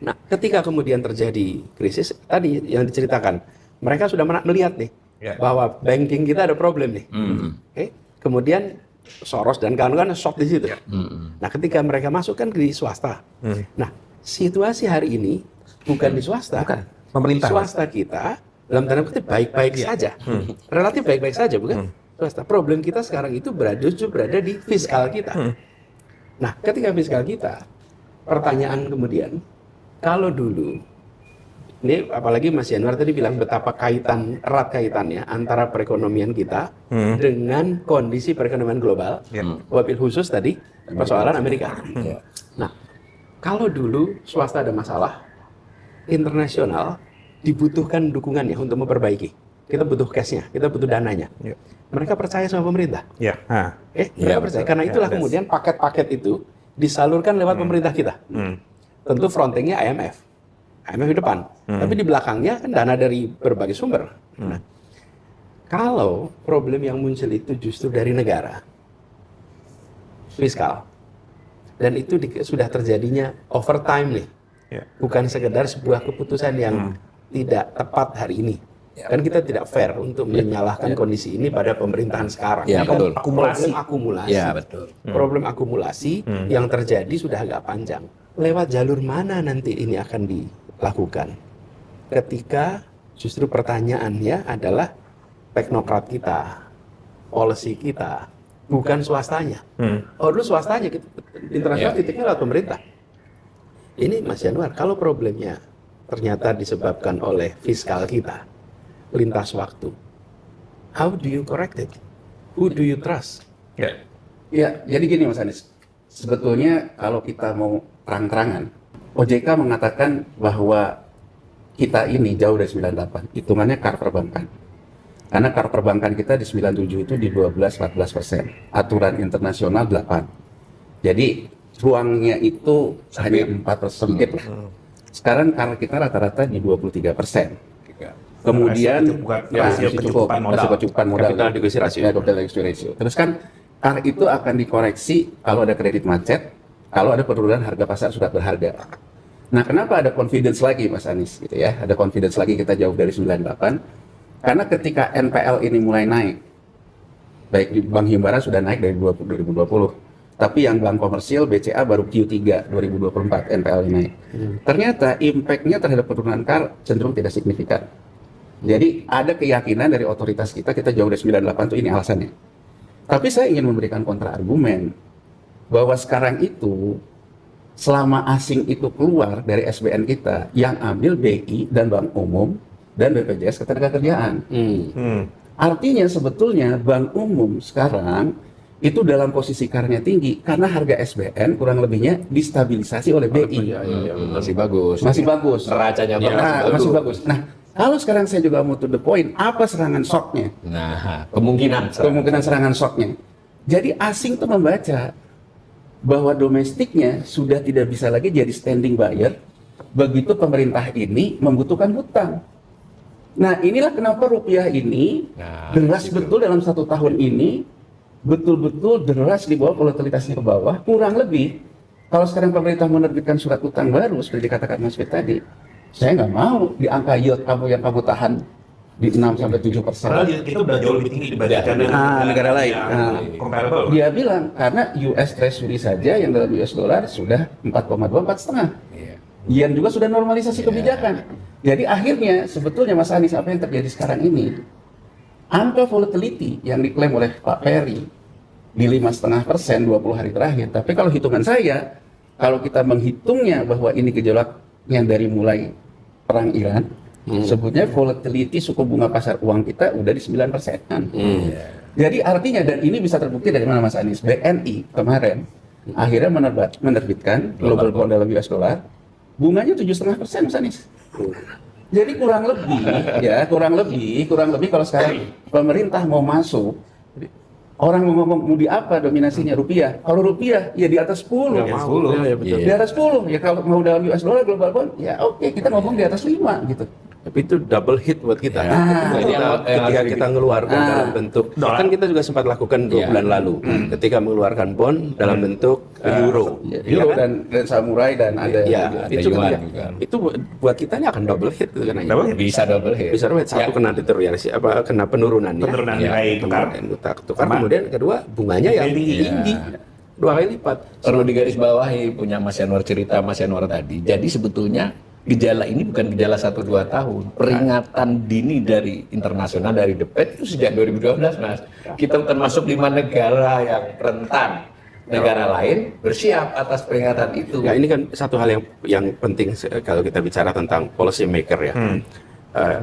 Nah, ketika kemudian terjadi krisis, tadi yang diceritakan, mereka sudah melihat nih, bahwa banking kita ada problem nih. Kemudian Soros dan kawan-kawan shock di situ. Nah, ketika mereka masuk kan di swasta. Nah, situasi hari ini bukan di swasta. Pemerintah. Swasta kita dalam tanda kutip baik-baik saja, relatif baik-baik saja, bukan? Swasta. Problem kita sekarang itu berada di fiskal kita. Nah, ketika fiskal kita, pertanyaan kemudian, kalau dulu, ini apalagi Mas Yanwar tadi bilang betapa erat kaitannya antara perekonomian kita dengan kondisi perekonomian global, wabil khusus tadi persoalan Amerika. Nah, kalau dulu swasta ada masalah, internasional dibutuhkan dukungannya untuk memperbaiki. kita butuh cash-nya, kita butuh dananya. Ya. Mereka percaya sama pemerintah. Ya. Mereka percaya. Karena itulah kemudian paket-paket itu disalurkan lewat pemerintah kita. Tentu frontingnya IMF di depan. Tapi di belakangnya kan dana dari berbagai sumber. Nah, kalau problem yang muncul itu justru dari negara, fiskal, dan itu sudah terjadinya overtime nih, bukan sekedar sebuah keputusan yang tidak tepat hari ini. Kan kita tidak fair untuk menyalahkan kondisi ini pada pemerintahan sekarang. Ya, Kan betul. problem akumulasi. Ya, betul. Problem akumulasi yang terjadi sudah agak panjang. Lewat jalur mana nanti ini akan dilakukan? Ketika justru pertanyaannya adalah teknokrat kita, policy kita, bukan swastanya. Oh, dulu swastanya, internasional titiknya lewat pemerintah. Ini Mas Januar, kalau problemnya ternyata disebabkan oleh fiskal kita, lintas waktu, how do you correct it? Who do you trust? Ya, jadi gini Mas Anies. Sebetulnya kalau kita mau terang-terangan, OJK mengatakan bahwa kita ini jauh dari 98, hitungannya KAR perbankan. Karena KAR perbankan kita di 97 itu di 12-14%, aturan internasional 8. Jadi ruangnya itu hanya 4% sedikit lah. Sekarang KAR kita rata-rata di 23%. Kemudian rasio kecukupan modal. rasio kecukupan modal. Capital adequacy ratio. Ya, capital adequacy ratio. Terus kan KAR itu akan dikoreksi kalau ada kredit macet, kalau ada penurunan harga pasar surat berharga. Nah, kenapa ada confidence lagi Mas Anies gitu ya? Ada confidence lagi kita jauh dari 98. Karena ketika NPL ini mulai naik, baik di Bank Himbara sudah naik dari 2020, tapi yang bank komersial BCA baru Q3 2024 NPL ini naik. Ternyata impact-nya terhadap penurunan KAR cenderung tidak signifikan. Jadi ada keyakinan dari otoritas kita jauh dari 98 itu ini alasannya. Tapi saya ingin memberikan kontra argumen bahwa sekarang itu selama asing itu keluar dari SBN kita, yang ambil BI dan Bank Umum dan BPJS Ketenagakerjaan. Artinya sebetulnya Bank Umum sekarang itu dalam posisi KAR-nya tinggi karena harga SBN kurang lebihnya distabilisasi oleh BI. Masih bagus. Masih bagus. Neracanya Masih bagus. Nah, kalau sekarang saya juga mau to the point, apa serangan shock-nya? Nah, kemungkinan Serangan shock-nya. Jadi asing tuh membaca bahwa domestiknya sudah tidak bisa lagi jadi standing buyer begitu pemerintah ini membutuhkan hutang. Nah, inilah kenapa rupiah ini deras betul dalam 1 tahun ini, betul-betul deras di bawah, volatilitasnya ke bawah, kurang lebih. Kalau sekarang pemerintah menerbitkan surat utang baru, seperti dikatakan Mas Fit tadi, saya nggak mau di angka yield kamu yang kamu tahan di 6-7%. Padahal itu udah jauh lebih tinggi dibandingkan dengan negara lain. comparable. Dia bilang, karena US Treasury saja yang dalam US dollar sudah 4,2, 4,5. Yen juga sudah normalisasi kebijakan. Jadi akhirnya sebetulnya Mas Anies, apa yang terjadi sekarang ini, angka volatility yang diklaim oleh Pak Peri di 5,5% 20 hari terakhir. Tapi kalau hitungan saya, kalau kita menghitungnya bahwa ini gejolaknya dari mulai perang Iran, sebutnya volatility suku bunga pasar uang kita udah di 9%. Jadi artinya, dan ini bisa terbukti dari mana Mas Anies, BNI kemarin akhirnya menerbitkan global bond dalam US dollar, bunganya 7,5% Mas Anies. Jadi kurang lebih kalau sekarang pemerintah mau masuk, orang mau ngomong mau di apa dominasinya rupiah. Kalau rupiah ya di atas 10. Di atas 10. Ya kalau mau dalam US dollar global bond, ya oke, kita ngomong di atas 5 gitu. Tapi itu double hit buat kita. Ketika kita mengeluarkan dalam bentuk, kan kita juga sempat lakukan 2 bulan lalu, ketika mengeluarkan bond dalam bentuk euro, Euro dan samurai dan ada itu yuan kan, juga. itu buat kita ini akan double hit gitu kan. Bisa double hit. Bisa double hit, satu kena deteriorasi, kena penurunan nilai tukar, kemudian kedua bunganya yang tinggi. 2 kali lipat. Perlu digarisbawahi, punya Mas Yanuar cerita Mas Yanuar tadi. Jadi sebetulnya gejala ini bukan gejala 1-2 tahun. Peringatan dini dari internasional, dari The Fed itu sejak 2012, Mas. Kita termasuk 5 negara yang rentan. Negara lain bersiap atas peringatan itu. Ya, ini kan satu hal yang penting kalau kita bicara tentang policy maker ya.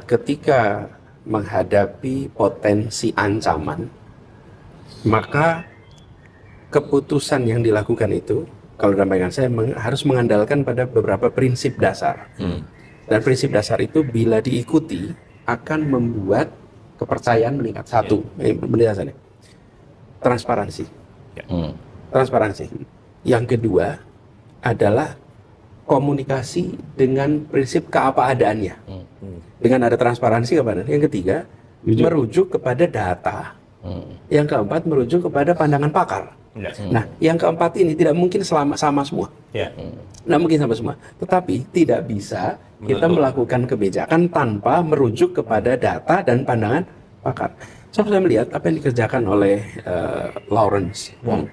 Ketika menghadapi potensi ancaman, maka keputusan yang dilakukan itu, kalau dalam pandangan saya harus mengandalkan pada beberapa prinsip dasar. Dan prinsip dasar itu bila diikuti akan membuat kepercayaan meningkat. Satu, penjelasannya. Transparansi. Transparansi. Yang kedua adalah komunikasi dengan prinsip keapa-adaannya. Dengan ada transparansi kepada. Yang ketiga, merujuk kepada data. Yang keempat, merujuk kepada pandangan pakar. Nah, yang keempat ini tidak mungkin sama semua. Tidak mungkin sama semua. Tetapi tidak bisa kita melakukan kebijakan tanpa merujuk kepada data dan pandangan pakar. Saya melihat apa yang dikerjakan oleh Lawrence Wong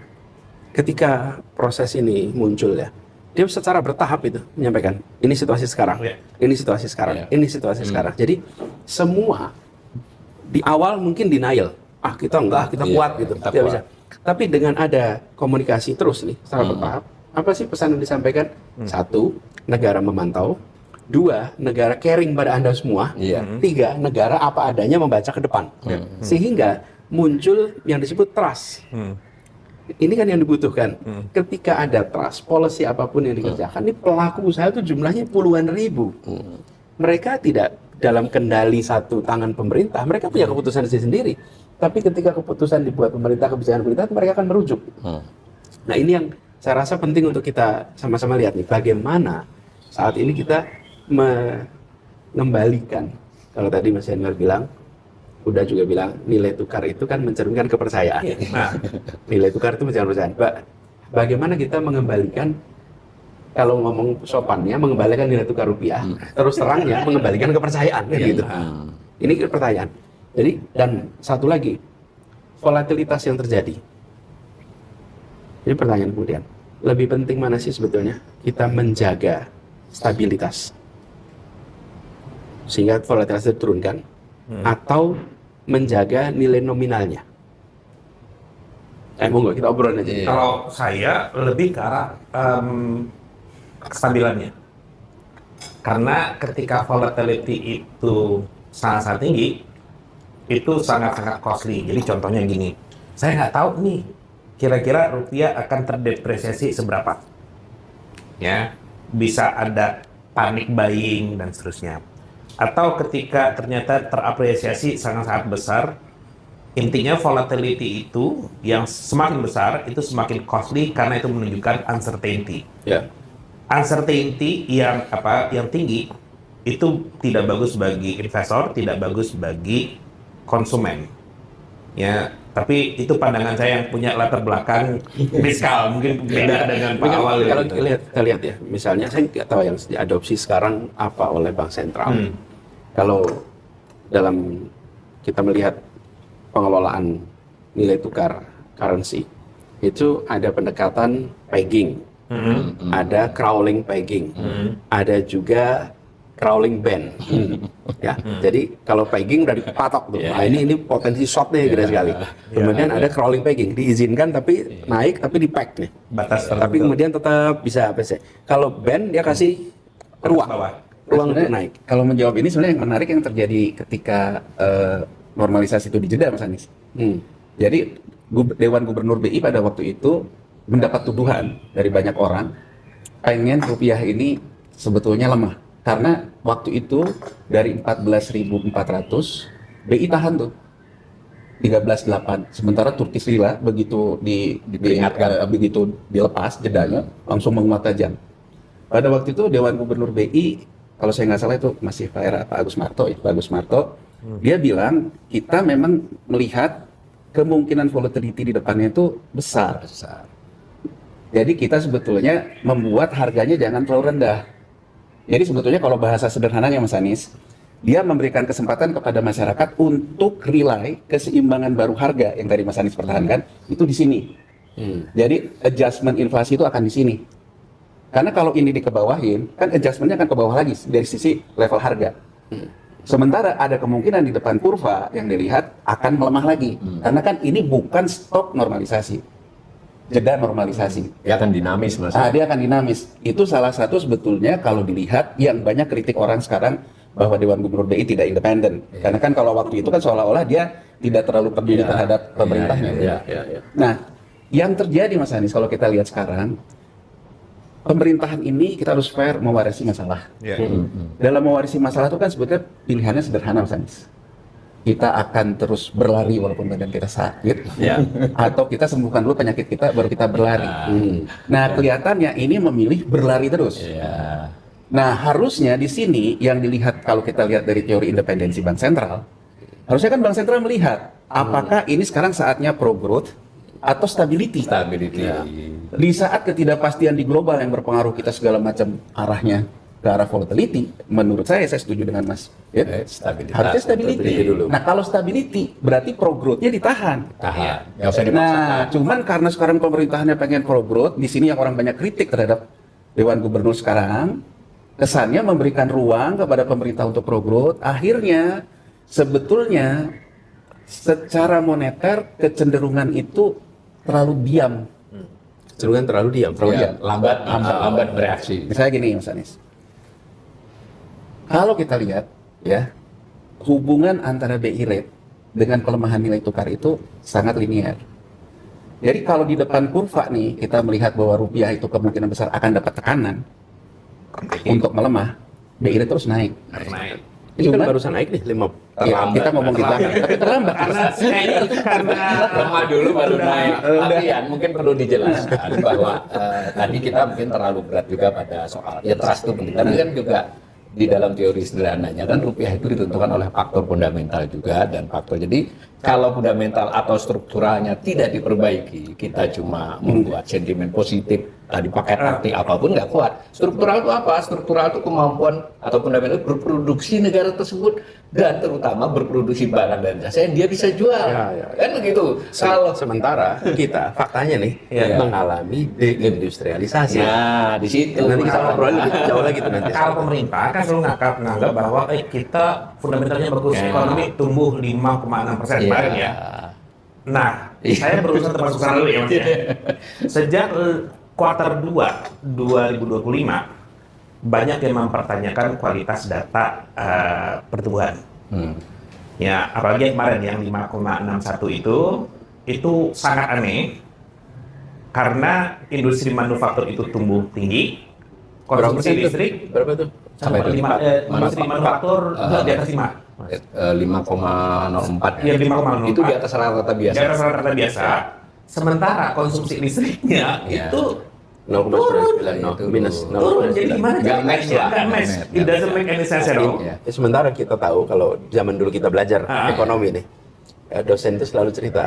ketika proses ini muncul ya. Dia secara bertahap itu menyampaikan ini situasi sekarang, ini situasi sekarang, ini situasi sekarang. Jadi semua di awal mungkin denial, kita enggak, kita kuat gitu, tidak bisa. Tapi dengan ada komunikasi terus nih secara bertahap, apa sih pesan yang disampaikan? Satu, negara memantau. Dua, negara caring pada Anda semua. Tiga, negara apa adanya membaca ke depan. Sehingga muncul yang disebut trust. Ini kan yang dibutuhkan. Ketika ada trust, policy apapun yang dikerjakan, ini pelaku usaha itu jumlahnya puluhan ribu. Mereka tidak dalam kendali satu tangan pemerintah, mereka punya keputusan sendiri. Tapi ketika keputusan dibuat pemerintah, kebijakan pemerintah, mereka akan merujuk. Nah, ini yang saya rasa penting untuk kita sama-sama lihat nih, bagaimana saat ini kita mengembalikan. Kalau tadi Mas Yanuar bilang, udah juga bilang nilai tukar itu kan mencerminkan kepercayaan. Nah, nilai tukar itu mencerminkan kepercayaan. Bagaimana kita mengembalikan, kalau ngomong sopannya, mengembalikan nilai tukar rupiah, terus terangnya mengembalikan kepercayaan, gitu. Ini pertanyaan. Jadi, dan satu lagi, volatilitas yang terjadi. Ini pertanyaan kemudian, lebih penting mana sih sebetulnya kita menjaga stabilitas sehingga volatilitas diturunkan, atau menjaga nilai nominalnya? Monggo kita obrolin aja. Kalau saya lebih ke arah kestabilannya. Karena ketika volatility itu sangat tinggi, itu sangat-sangat costly. Jadi contohnya gini, saya nggak tahu nih kira-kira rupiah akan terdepresiasi seberapa. Ya, bisa ada panic buying dan seterusnya. Atau ketika ternyata terapresiasi sangat-sangat besar, intinya volatility itu yang semakin besar itu semakin costly karena itu menunjukkan uncertainty. Uncertainty yang tinggi itu tidak bagus bagi investor, tidak bagus bagi konsumen. Ya, tapi itu pandangan saya yang punya latar belakang fiskal, mungkin beda dengan Pak Awal. Kalau kita lihat ya, misalnya saya nggak tahu yang diadopsi sekarang apa oleh Bank Sentral. Kalau dalam kita melihat pengelolaan nilai tukar currency, itu ada pendekatan pegging, ada crawling pegging, ada juga crawling band. Ya, jadi kalau pegging udah dipatok tuh. Nah, ini potensi shotnya gede sekali. Kemudian ada crawling pegging, diizinkan tapi naik tapi di peg nih. Batas tapi kemudian tetap bisa apa sih? Kalau band dia kasih ruang untuk naik. Kalau menjawab ini sebenarnya yang menarik yang terjadi ketika normalisasi itu dijeda, Mas Anies. Jadi Dewan Gubernur BI pada waktu itu mendapat tuduhan dari banyak orang pengen rupiah ini sebetulnya lemah. Karena waktu itu dari 14.400 BI tahan tuh 13.800. Sementara Turkish Lira begitu begitu dilepas jedanya langsung menguat tajam. Pada waktu itu Dewan Gubernur BI, kalau saya nggak salah itu masih Pak Agus Marto, dia bilang kita memang melihat kemungkinan volatility di depannya itu besar. Jadi kita sebetulnya membuat harganya jangan terlalu rendah. Jadi sebetulnya kalau bahasa sederhananya Mas Anies, dia memberikan kesempatan kepada masyarakat untuk rely keseimbangan baru harga yang tadi Mas Anies pertahankan itu di sini. Jadi adjustment inflasi itu akan di sini. Karena kalau ini dikebawahin, kan adjustmentnya akan ke bawah lagi dari sisi level harga. Sementara ada kemungkinan di depan kurva yang dilihat akan melemah lagi. Karena kan ini bukan stop normalisasi, jeda normalisasi. Dia akan dinamis, Mas. Dia akan dinamis. Itu salah satu sebetulnya kalau dilihat yang banyak kritik orang sekarang bahwa Dewan Gubernur BI tidak independen. Karena kan kalau waktu itu kan seolah-olah dia tidak terlalu peduli terhadap pemerintahnya. Nah, yang terjadi Mas Anies kalau kita lihat sekarang, pemerintahan ini kita harus fair mewarisi masalah. Dalam mewarisi masalah itu kan sebetulnya pilihannya sederhana, Mas Anies. kita akan terus berlari walaupun badan kita sakit, Ya. atau kita sembuhkan dulu penyakit kita baru kita berlari. Nah, kelihatannya ini memilih berlari terus. Ya. Nah, harusnya di sini yang dilihat kalau kita lihat dari teori independensi bank sentral, harusnya kan bank sentral melihat apakah ini sekarang saatnya pro growth atau stability. Stability. Di saat ketidakpastian di global yang berpengaruh kita segala macam arahnya ke arah volatility, menurut saya setuju dengan Mas. Ya. Stabilitas. Harusnya stability. Stability dulu. Nah, kalau stability berarti pro growth-nya ditahan. Tahan. Nggak usah dipaksakan. Nah, cuman karena sekarang pemerintahannya pengen pro growth, di sini yang orang banyak kritik terhadap Dewan Gubernur sekarang, kesannya memberikan ruang kepada pemerintah untuk pro growth. Akhirnya sebetulnya secara moneter kecenderungan itu terlalu diam. Cenderungan terlalu diam. Ya, lambat bereaksi. Misalnya gini, Mas Anies. Kalau kita lihat ya, hubungan antara BI rate dengan pelemahan nilai tukar itu sangat linear. Jadi kalau di depan kurva nih kita melihat bahwa rupiah itu kemungkinan besar akan dapat tekanan untuk melemah, BI rate terus naik. Naik. Ini kan Cuman- barusan naik nih 5. Ya, kita ngomong di belakang, tapi terlambat. Karena kayaknya itu karena Lemah dulu baru naik. Tapi ya mungkin perlu dijelaskan bahwa tadi kita mungkin terlalu berat juga pada soal ya trust itu penting. Karena kan juga di dalam teori sederhananya kan rupiah itu ditentukan oleh faktor fundamental juga dan faktor. Jadi kalau fundamental atau strukturalnya tidak diperbaiki, kita cuma membuat sentimen positif tadi pakai arti apapun nggak kuat. Struktural itu apa? Struktural itu kemampuan atau fundamental berproduksi negara tersebut dan terutama berproduksi barang dan jasa yang dia bisa jual. Ya. Kan begitu. Kalau Sementara kita faktanya nih Iya. mengalami deindustrialisasi. nah di situ Nanti kita ngobrolin lebih jauh lagi tuh nanti. kalau pemerintah kan selalu menganggap bahwa kita fundamentalnya bagus, ekonomi tumbuh 5,6% kemarin ya. Nah, saya berusaha termasuk sana dulu ya Mas ya. Sejak kuartal 2 2025 banyak yang mempertanyakan kualitas data pertumbuhan. Ya, apalagi yang kemarin yang 5,61 itu sangat aneh karena industri manufaktur itu tumbuh tinggi, Berapa konsumsi persen tuh? listrik Berapa tuh? Sampai sampai lima. industri manufaktur di atas 5. 5,04 Iya, 5,04. itu di atas rata-rata biasa. Di atas rata-rata biasa. Sementara konsumsi listriknya Ya. itu 0,99 no, Itu minus turun. Jadi 0,99. gimana Nggak match ceritanya? lah. Nggak match. Nggak It match. doesn't make any sense at all. Iya. Sementara kita tahu kalau zaman dulu kita belajar Ah. ekonomi nih, dosen itu selalu cerita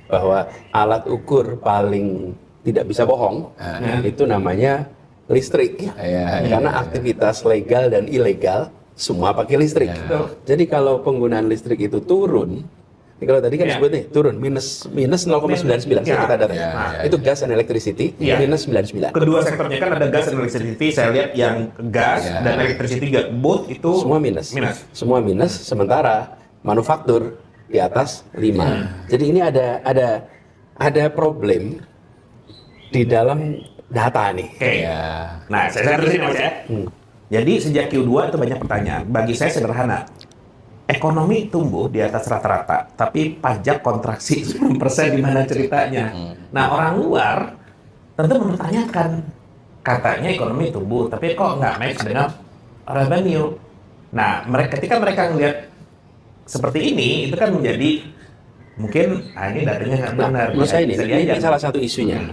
bahwa alat ukur paling tidak bisa bohong itu namanya listrik. Iya, Karena aktivitas legal dan ilegal semua pakai listrik. Iya. Jadi kalau penggunaan listrik itu turun, kalau tadi kan Iya. disebut nih turun minus 0,99 Iya. kita data. Iya, iya, Itu gas and electricity Iya. minus 99. Kedua sektornya kan ada gas dan electricity. Saya lihat yang gas Ya. dan electricity juga both itu Semua minus. Semua minus, sementara manufaktur di atas 5. Jadi ini ada problem di dalam data nih. Oke. Ya. Nah, saya terusin Mas ya. Jadi sejak Q2 itu banyak pertanyaan. Bagi saya sederhana. Ekonomi tumbuh di atas rata-rata, tapi pajak kontraksi 10% di mana ceritanya. Nah, orang luar tentu mempertanyakan, katanya ekonomi tumbuh, tapi kok nggak match dengan revenue. Nah, ketika mereka melihat seperti ini, itu kan menjadi mungkin ini datanya nggak benar. Nah, menurut saya ini Bisa diajak. salah satu isunya,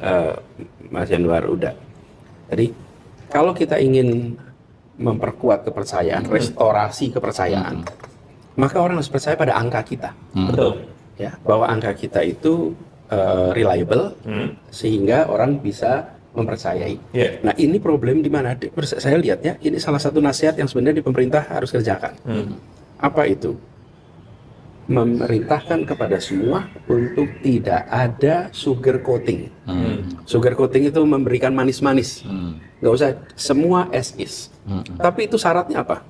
Mas Yanwar Uda. Jadi kalau kita ingin memperkuat kepercayaan, restorasi kepercayaan, maka orang harus percaya pada angka kita, Betul. ya, bahwa angka kita itu reliable, sehingga orang bisa mempercayai. Iya. Nah ini problem di mana? Saya lihatnya ini salah satu nasihat yang sebenarnya di pemerintah harus kerjakan. Apa itu? Memerintahkan kepada semua untuk tidak ada sugar coating. Sugar coating itu memberikan manis-manis. Nggak usah, semua as is. Tapi itu syaratnya apa?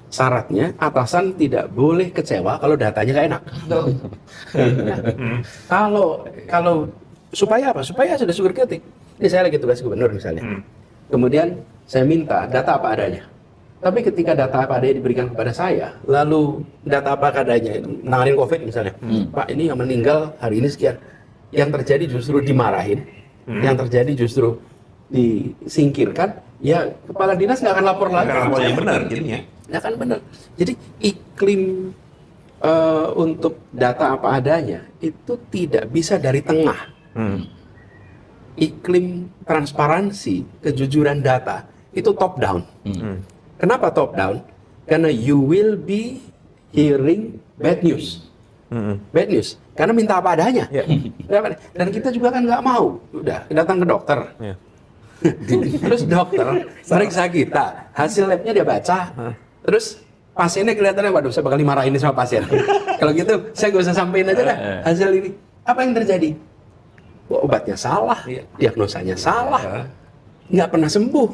Syaratnya atasan tidak boleh kecewa kalau datanya nggak enak. Kalau supaya apa? Supaya sudah sugar coating. Ini saya lagi tugas gubernur misalnya. Kemudian saya minta data apa adanya. Tapi ketika data apa adanya diberikan kepada saya, lalu data apa adanya, nanganin COVID misalnya, Pak ini yang meninggal hari ini sekian, yang terjadi justru dimarahin, yang terjadi justru disingkirkan, ya kepala dinas nggak akan lapor lagi. Karena yang benar jadinya. Nggak akan benar. Jadi iklim untuk data apa adanya itu tidak bisa dari tengah. Iklim transparansi, kejujuran data itu top down. Kenapa top down? Karena you will be hearing bad news. Bad news. Karena minta apa adanya. Dan kita juga kan nggak mau. Udah, datang ke dokter. Terus dokter periksa kita, hasil labnya dia baca. Terus pasiennya kelihatannya, waduh saya bakal dimarahin sama pasien. Kalau gitu, saya nggak usah sampein aja dah hasil ini. Apa yang terjadi? Wah, obatnya salah, diagnosanya salah, nggak pernah sembuh.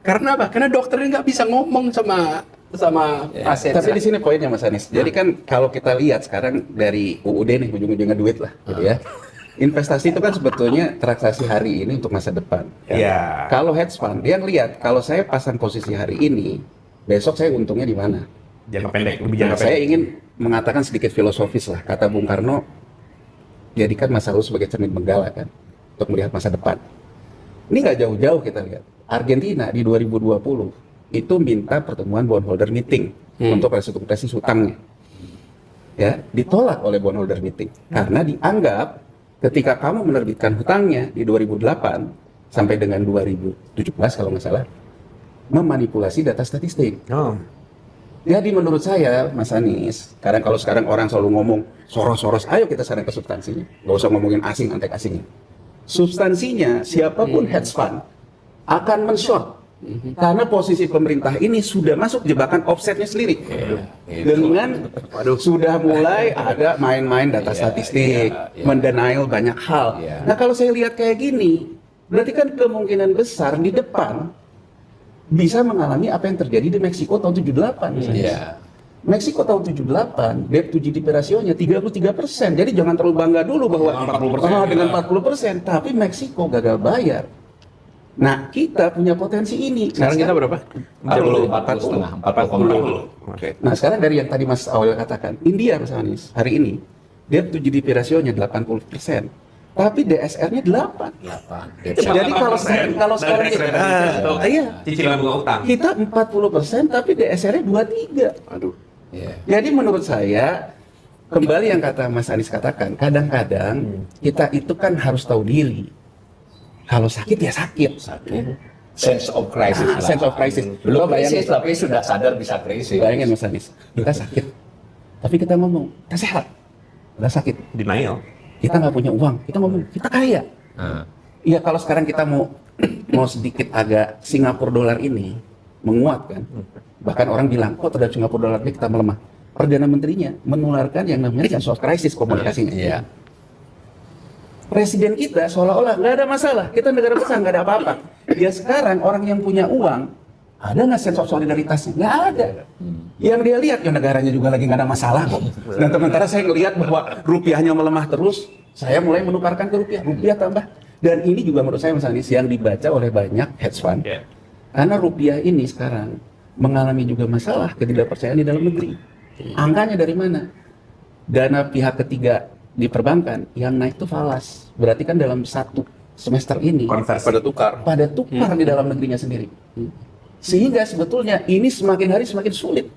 Karena apa? Karena dokternya nggak bisa ngomong sama pasien. Tapi di sini poinnya Mas Anies. Jadi kan kalau kita lihat sekarang dari UUD nih, ujung-ujungnya duit lah, gitu ya. Investasi itu kan sebetulnya transaksi hari ini untuk masa depan. Iya. Kalau hedge fund, dia ngelihat kalau saya pasang posisi hari ini, besok saya untungnya di mana. Jangka pendek, lebih Nah, jangka saya pendek. ingin mengatakan sedikit filosofis lah. Kata Bung Karno, jadikan masa lalu sebagai cermin benggala kan, untuk melihat masa depan. Ini nggak jauh-jauh kita lihat. Argentina di 2020 itu minta pertemuan bondholder meeting untuk restrukturisasi hutangnya. Ya, ditolak oleh bondholder meeting karena dianggap ketika kamu menerbitkan hutangnya di 2008 sampai dengan 2017 kalau nggak salah, memanipulasi data statistik. Oh. Jadi menurut saya, Mas Anies, kalau sekarang orang selalu ngomong Soros, ayo kita sekarang ke substansinya. Nggak usah ngomongin asing, antek asingnya. Substansinya, siapapun hedge fund akan men-short. Karena posisi pemerintah ini sudah masuk jebakan offsetnya sendiri. Dengan sudah mulai ada main-main data statistik, mendenial banyak hal. Nah kalau saya lihat kayak gini, berarti kan kemungkinan besar di depan bisa mengalami apa yang terjadi di Meksiko tahun 78 misalnya. Meksiko tahun 78, debt to GDP rasionya 33%. Jadi jangan terlalu bangga dulu bahwa 40%, dengan 40%, tapi Meksiko gagal bayar. Nah, kita punya potensi ini. Sekarang kita berapa? 40,5. Oke. Nah, sekarang dari yang tadi Mas Awal katakan, India Mas Anies, hari ini debt to GDP rasionya 80%. Tapi DSR-nya 8. Jadi kalau sekarang iya, Cicilan bunga utang. kita 40% tapi DSR-nya 23. Aduh. Jadi menurut saya, kembali yang kata Mas Anies katakan, kadang-kadang kita itu kan harus tahu diri. Kalau sakit ya sakit. Sense of crisis lah. Sense of crisis. Belum Lo bayangin, krisis tapi sudah sadar bisa krisis. bayangin Mas Anies, kita sakit. Tapi kita ngomong, kita sehat. Udah sakit. Denial. Kita nggak punya uang. Kita ngomong, kita kaya. Iya kalau sekarang kita mau sedikit agak Singapura dolar ini menguat kan. Bahkan orang bilang, kok terhadap Singapura dolar ini kita melemah. Perdana Menterinya menularkan yang namanya sense of crisis komunikasinya. Iya. Presiden kita seolah-olah nggak ada masalah, kita negara besar nggak ada apa-apa. Ya sekarang orang yang punya uang, ada nggak sense of solidaritasnya? Nggak ada. Yang dia lihat, ya negaranya juga lagi nggak ada masalah kok. Dan sementara saya ngelihat bahwa rupiahnya melemah terus, saya mulai menukarkan ke rupiah tambah. Dan ini juga menurut saya Mas Anies yang dibaca oleh banyak hedge fund. Karena rupiah ini sekarang mengalami juga masalah ketidakpercayaan di dalam negeri. Angkanya dari mana? Dana pihak ketiga di perbankan yang naik itu falas. Berarti kan dalam satu semester ini Konversi. pada tukar di dalam negerinya sendiri. Sehingga sebetulnya ini semakin hari semakin sulit.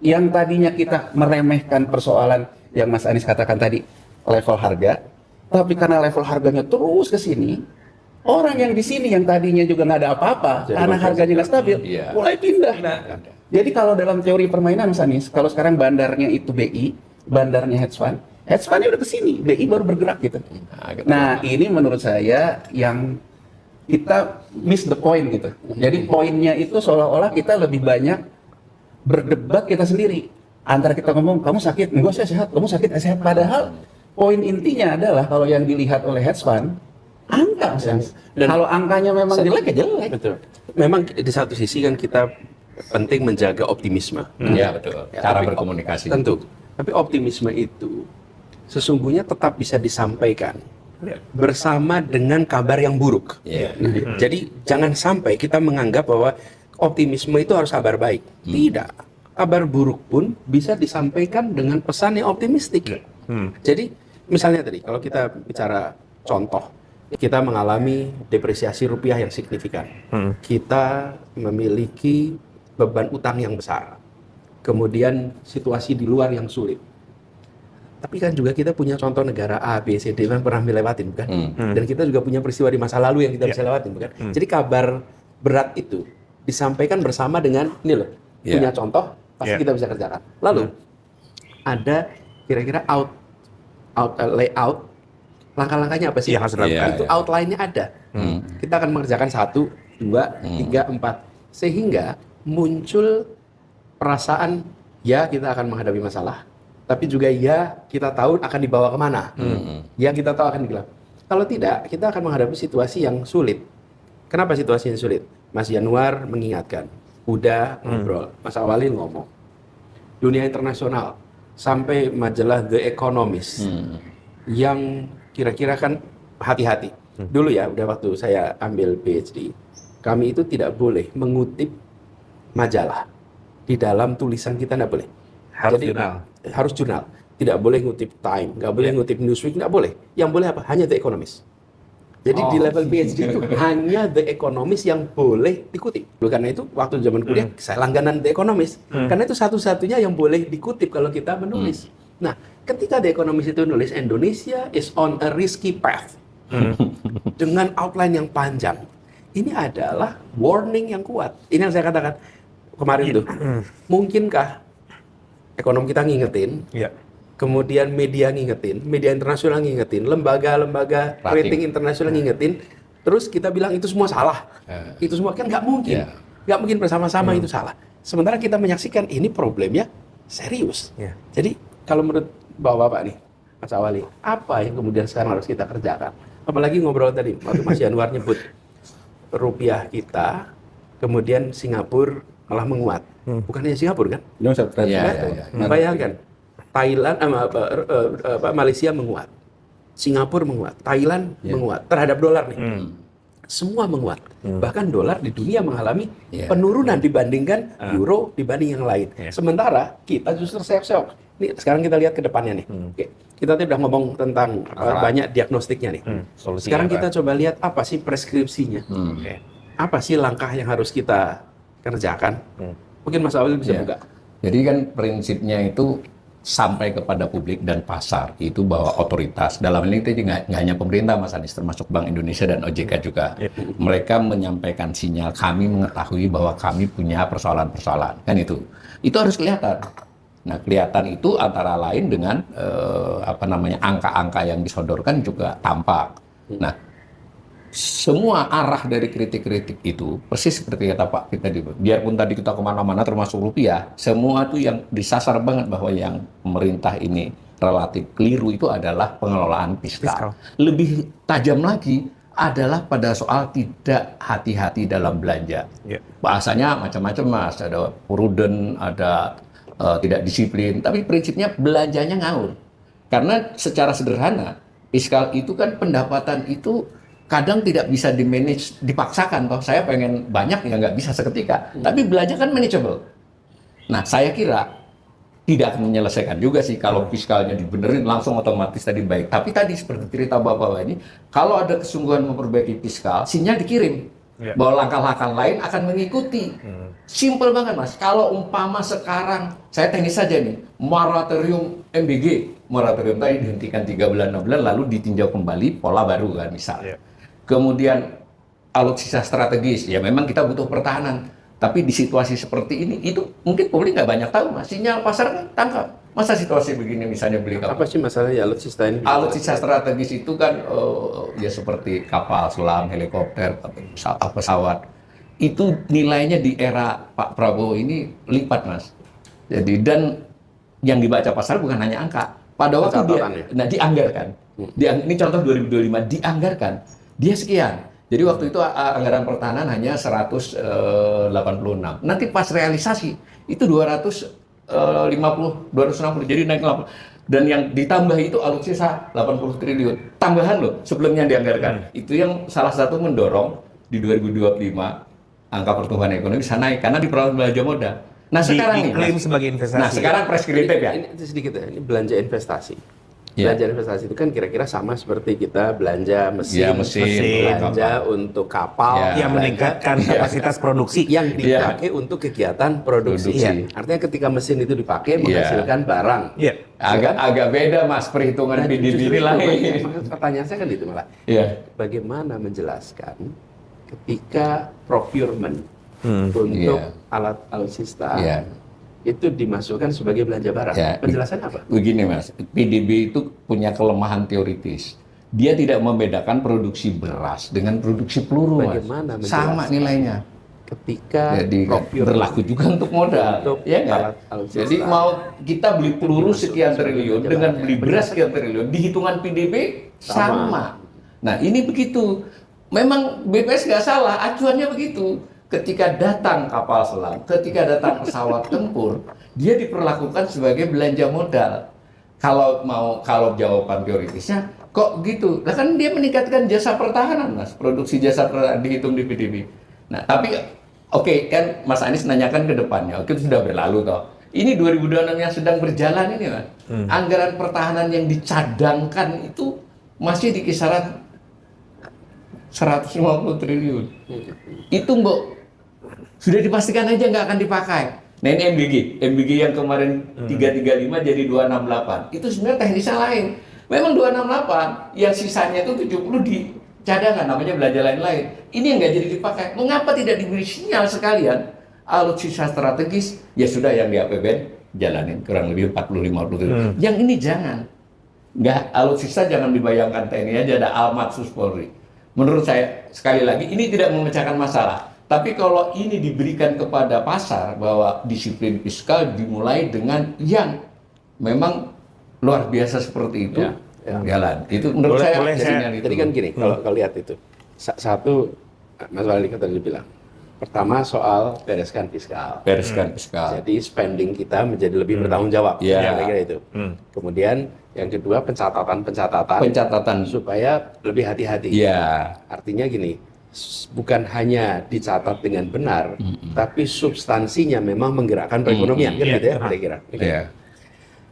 Yang tadinya kita meremehkan persoalan yang Mas Anies katakan tadi, level harga, tapi karena level harganya terus ke sini, orang yang di sini yang tadinya juga nggak ada apa-apa, karena harganya nggak stabil, mulai pindah. Jadi kalau dalam teori permainan Mas Anies, kalau sekarang bandarnya itu BI, bandarnya hedge fundnya udah ke sini, BI baru bergerak gitu. Nah ini menurut saya yang kita miss the point gitu. Jadi poinnya itu seolah-olah kita lebih banyak berdebat kita sendiri. Antara kita ngomong, kamu sakit, enggak saya sehat, kamu sakit, saya sehat. Padahal poin intinya adalah kalau yang dilihat oleh hedge fund, angka. Dan kalau angkanya memang jelek ya jelek. Betul. Memang di satu sisi kan kita penting menjaga optimisme. Iya betul. Cara Tapi berkomunikasi. Tentu. Tapi optimisme itu sesungguhnya tetap bisa disampaikan bersama dengan kabar yang buruk. Jadi jangan sampai kita menganggap bahwa optimisme itu harus kabar baik. Tidak. Kabar buruk pun bisa disampaikan dengan pesan yang optimistik. Jadi misalnya tadi kalau kita bicara contoh, kita mengalami depresiasi rupiah yang signifikan. Kita memiliki beban utang yang besar. Kemudian situasi di luar yang sulit. Tapi kan juga kita punya contoh negara A, B, C, D yang pernah dilewatin, bukan? Dan kita juga punya peristiwa di masa lalu yang kita bisa lewatin, bukan? Jadi kabar berat itu disampaikan bersama dengan ini loh, punya contoh pasti kita bisa kerjakan. Lalu ada kira-kira layout langkah-langkahnya apa sih? Yang harus dilakukan. Itu outline-nya ada. Kita akan mengerjakan 1, 2, 3, 4 sehingga muncul perasaan ya kita akan menghadapi masalah. Tapi juga ya kita tahu akan dibawa kemana, ya kita tahu akan digelar. Kalau tidak, kita akan menghadapi situasi yang sulit. Kenapa situasi yang sulit? Mas Yanuar mengingatkan, udah ngobrol, Mas Awalil ngomong, dunia internasional sampai majalah The Economist yang kira-kira kan hati-hati. Dulu ya, udah waktu saya ambil PhD, kami itu tidak boleh mengutip majalah di dalam tulisan kita, tidak boleh. Harus Jadi, jurnal. Harus jurnal. Tidak boleh ngutip Time, nggak boleh ngutip Newsweek, nggak boleh. Yang boleh apa? Hanya The Economist. Jadi di level PhD itu hanya The Economist yang boleh dikutip. Karena itu waktu zaman kuliah saya langganan The Economist. Karena itu satu-satunya yang boleh dikutip kalau kita menulis. Nah, ketika The Economist itu nulis Indonesia is on a risky path dengan outline yang panjang. Ini adalah warning yang kuat. Ini yang saya katakan kemarin tuh. Mungkinkah ekonom kita ngingetin, kemudian media ngingetin, media internasional ngingetin, lembaga-lembaga rating internasional ngingetin, terus kita bilang itu semua salah. Itu semua kan nggak mungkin. Nggak mungkin bersama-sama itu salah. Sementara kita menyaksikan ini problemnya serius. Jadi kalau menurut Bapak-Bapak nih, Mas Awali, apa yang kemudian sekarang harus kita kerjakan? Apalagi ngobrol tadi, waktu Mas Yanuar nyebut rupiah kita, kemudian Singapura malah menguat. Bukan hanya Singapura kan? Bayangkan, Thailand, Malaysia menguat, Singapura menguat, Thailand menguat terhadap dolar nih. Semua menguat. Bahkan dolar di dunia mengalami penurunan dibandingkan euro dibanding yang lain. Sementara kita justru seok-seok. Nih sekarang kita lihat ke depannya nih. Oke. Kita tadi udah ngomong tentang banyak diagnostiknya nih. Sekarang kita coba lihat apa sih preskripsinya. Apa sih langkah yang harus kita kerjakan? Mungkin Mas Awil bisa buka. Jadi kan prinsipnya itu sampai kepada publik dan pasar itu bahwa otoritas dalam ini itu nggak hanya pemerintah Mas Anies, termasuk Bank Indonesia dan OJK juga. Mereka menyampaikan sinyal, kami mengetahui bahwa kami punya persoalan-persoalan, kan itu harus kelihatan. Nah, kelihatan itu antara lain dengan angka-angka yang disodorkan juga tampak. Nah, semua arah dari kritik-kritik itu persis seperti kata Pak kita biarpun tadi kita kemana-mana termasuk rupiah, semua itu yang disasar banget bahwa yang pemerintah ini relatif keliru itu adalah pengelolaan fiskal. Lebih tajam lagi adalah pada soal tidak hati-hati dalam belanja. Bahasanya macam-macam Mas, ada prudent, ada tidak disiplin, tapi prinsipnya belanjanya ngawur. Karena secara sederhana fiskal itu kan pendapatan itu kadang tidak bisa di-manage, dipaksakan. Toh saya pengen banyak ya nggak bisa seketika. Tapi belanja kan manageable. Nah, saya kira tidak akan menyelesaikan juga sih kalau fiskalnya dibenerin langsung otomatis tadi baik. Tapi tadi seperti cerita Bapak ini, kalau ada kesungguhan memperbaiki fiskal, sinyal dikirim bahwa langkah-langkah lain akan mengikuti. Simple banget Mas. Kalau umpama sekarang, saya teknis saja nih, moratorium MBG, moratorium tadi dihentikan 3 bulan, 6 bulan, lalu ditinjau kembali pola baru kan misalnya. Kemudian alutsista strategis, ya memang kita butuh pertahanan. Tapi di situasi seperti ini, itu mungkin publik nggak banyak tahu, Mas. Sinyal pasar kan tangkap. Masa situasi begini misalnya beli kapal. Apa sih masalahnya alutsista ini? Alutsista strategis itu kan ya seperti kapal selam, helikopter, pesawat. Itu nilainya di era Pak Prabowo ini lipat, Mas. Jadi dan yang dibaca pasar bukan hanya angka. Pada waktu dia dianggarkan. Ini contoh 2025 dianggarkan. Dia sekian. Jadi waktu itu anggaran pertahanan hanya 186. Nanti pas realisasi itu 250, 260. Jadi naik 80. Dan yang ditambah itu alutsista 80 triliun. Tambahan loh sebelumnya dianggarkan. Itu yang salah satu mendorong di 2025 angka pertumbuhan ekonomi bisa naik karena diperoleh belanja modal. Nah sekarang diklaim sebagai investasi. Nah sekarang preskriptif ya. Ini sedikit ya. Ini belanja investasi. Ya. Belanja investasi itu kan kira-kira sama seperti kita belanja mesin, Ya, mesin, belanja untuk kapal, Ya. Yang meningkatkan kapasitas produksi. yang dipakai untuk kegiatan produksi. Produksi. Ya. Artinya ketika mesin itu dipakai menghasilkan barang. Iya. Agak beda Mas perhitungan Nah, PDB justru ini itu, lain. pertanyaan saya kan itu malah. Iya. Bagaimana menjelaskan ketika procurement untuk Iya. alat alutsista Iya. itu dimasukkan sebagai belanja barang? Ya. Penjelasannya apa? Begini Mas, PDB itu punya kelemahan teoritis. Dia tidak membedakan produksi beras dengan produksi peluru, Mas. Bagaimana Sama menjelaskan? nilainya. Ketika Jadi kan procurement berlaku juga untuk modal, untuk ya nggak? alat alutsista. Jadi mau kita beli peluru sekian triliun belanja dengan barang. beli beras sekian triliun, di hitungan PDB sama. Nah ini begitu. Memang BPS nggak salah, acuannya begitu. Ketika datang kapal selam, ketika datang pesawat tempur, dia diperlakukan sebagai belanja modal. Kalau jawaban teoritisnya kok gitu? Nah kan dia meningkatkan jasa pertahanan, Mas. Produksi jasa pertahanan dihitung di PDB. Nah, tapi oke, kan Mas Anies nanyakan ke depannya. Oke, itu sudah berlalu toh. Ini 2026 yang sedang berjalan ini, Mas. Anggaran pertahanan yang dicadangkan itu masih di kisaran 150 triliun. Itu Mbok sudah dipastikan aja nggak akan dipakai. Nah ini MBG yang kemarin 335 jadi 268. Itu sebenarnya teknisnya lain. Memang 268, yang sisanya itu 70 di cadangan, namanya belanja lain-lain. Ini yang nggak jadi dipakai. Mengapa tidak diberi sinyal sekalian? Alutsista strategis, ya sudah yang di APBN jalanin kurang lebih 40-50 triliun. Yang ini jangan. Nggak, alutsista jangan dibayangkan TNI aja, ada Almatsus Polri. Menurut saya, sekali lagi, ini tidak memecahkan masalah. Tapi kalau ini diberikan kepada pasar bahwa disiplin fiskal dimulai dengan yang memang luar biasa seperti itu, jalan. Itu menurut saya sinyal itu. Jadi kan gini, kalau lihat itu satu, Mas Walid tadi bilang, pertama soal bereskan fiskal. Bereskan fiskal. Jadi spending kita menjadi lebih bertanggung jawab. Ya. Kira-kira itu. Kemudian yang kedua pencatatan supaya lebih hati-hati. Iya. Artinya gini, bukan hanya dicatat dengan benar, tapi substansinya memang menggerakkan perekonomian, kan gitu ya, kira-kira. Iya.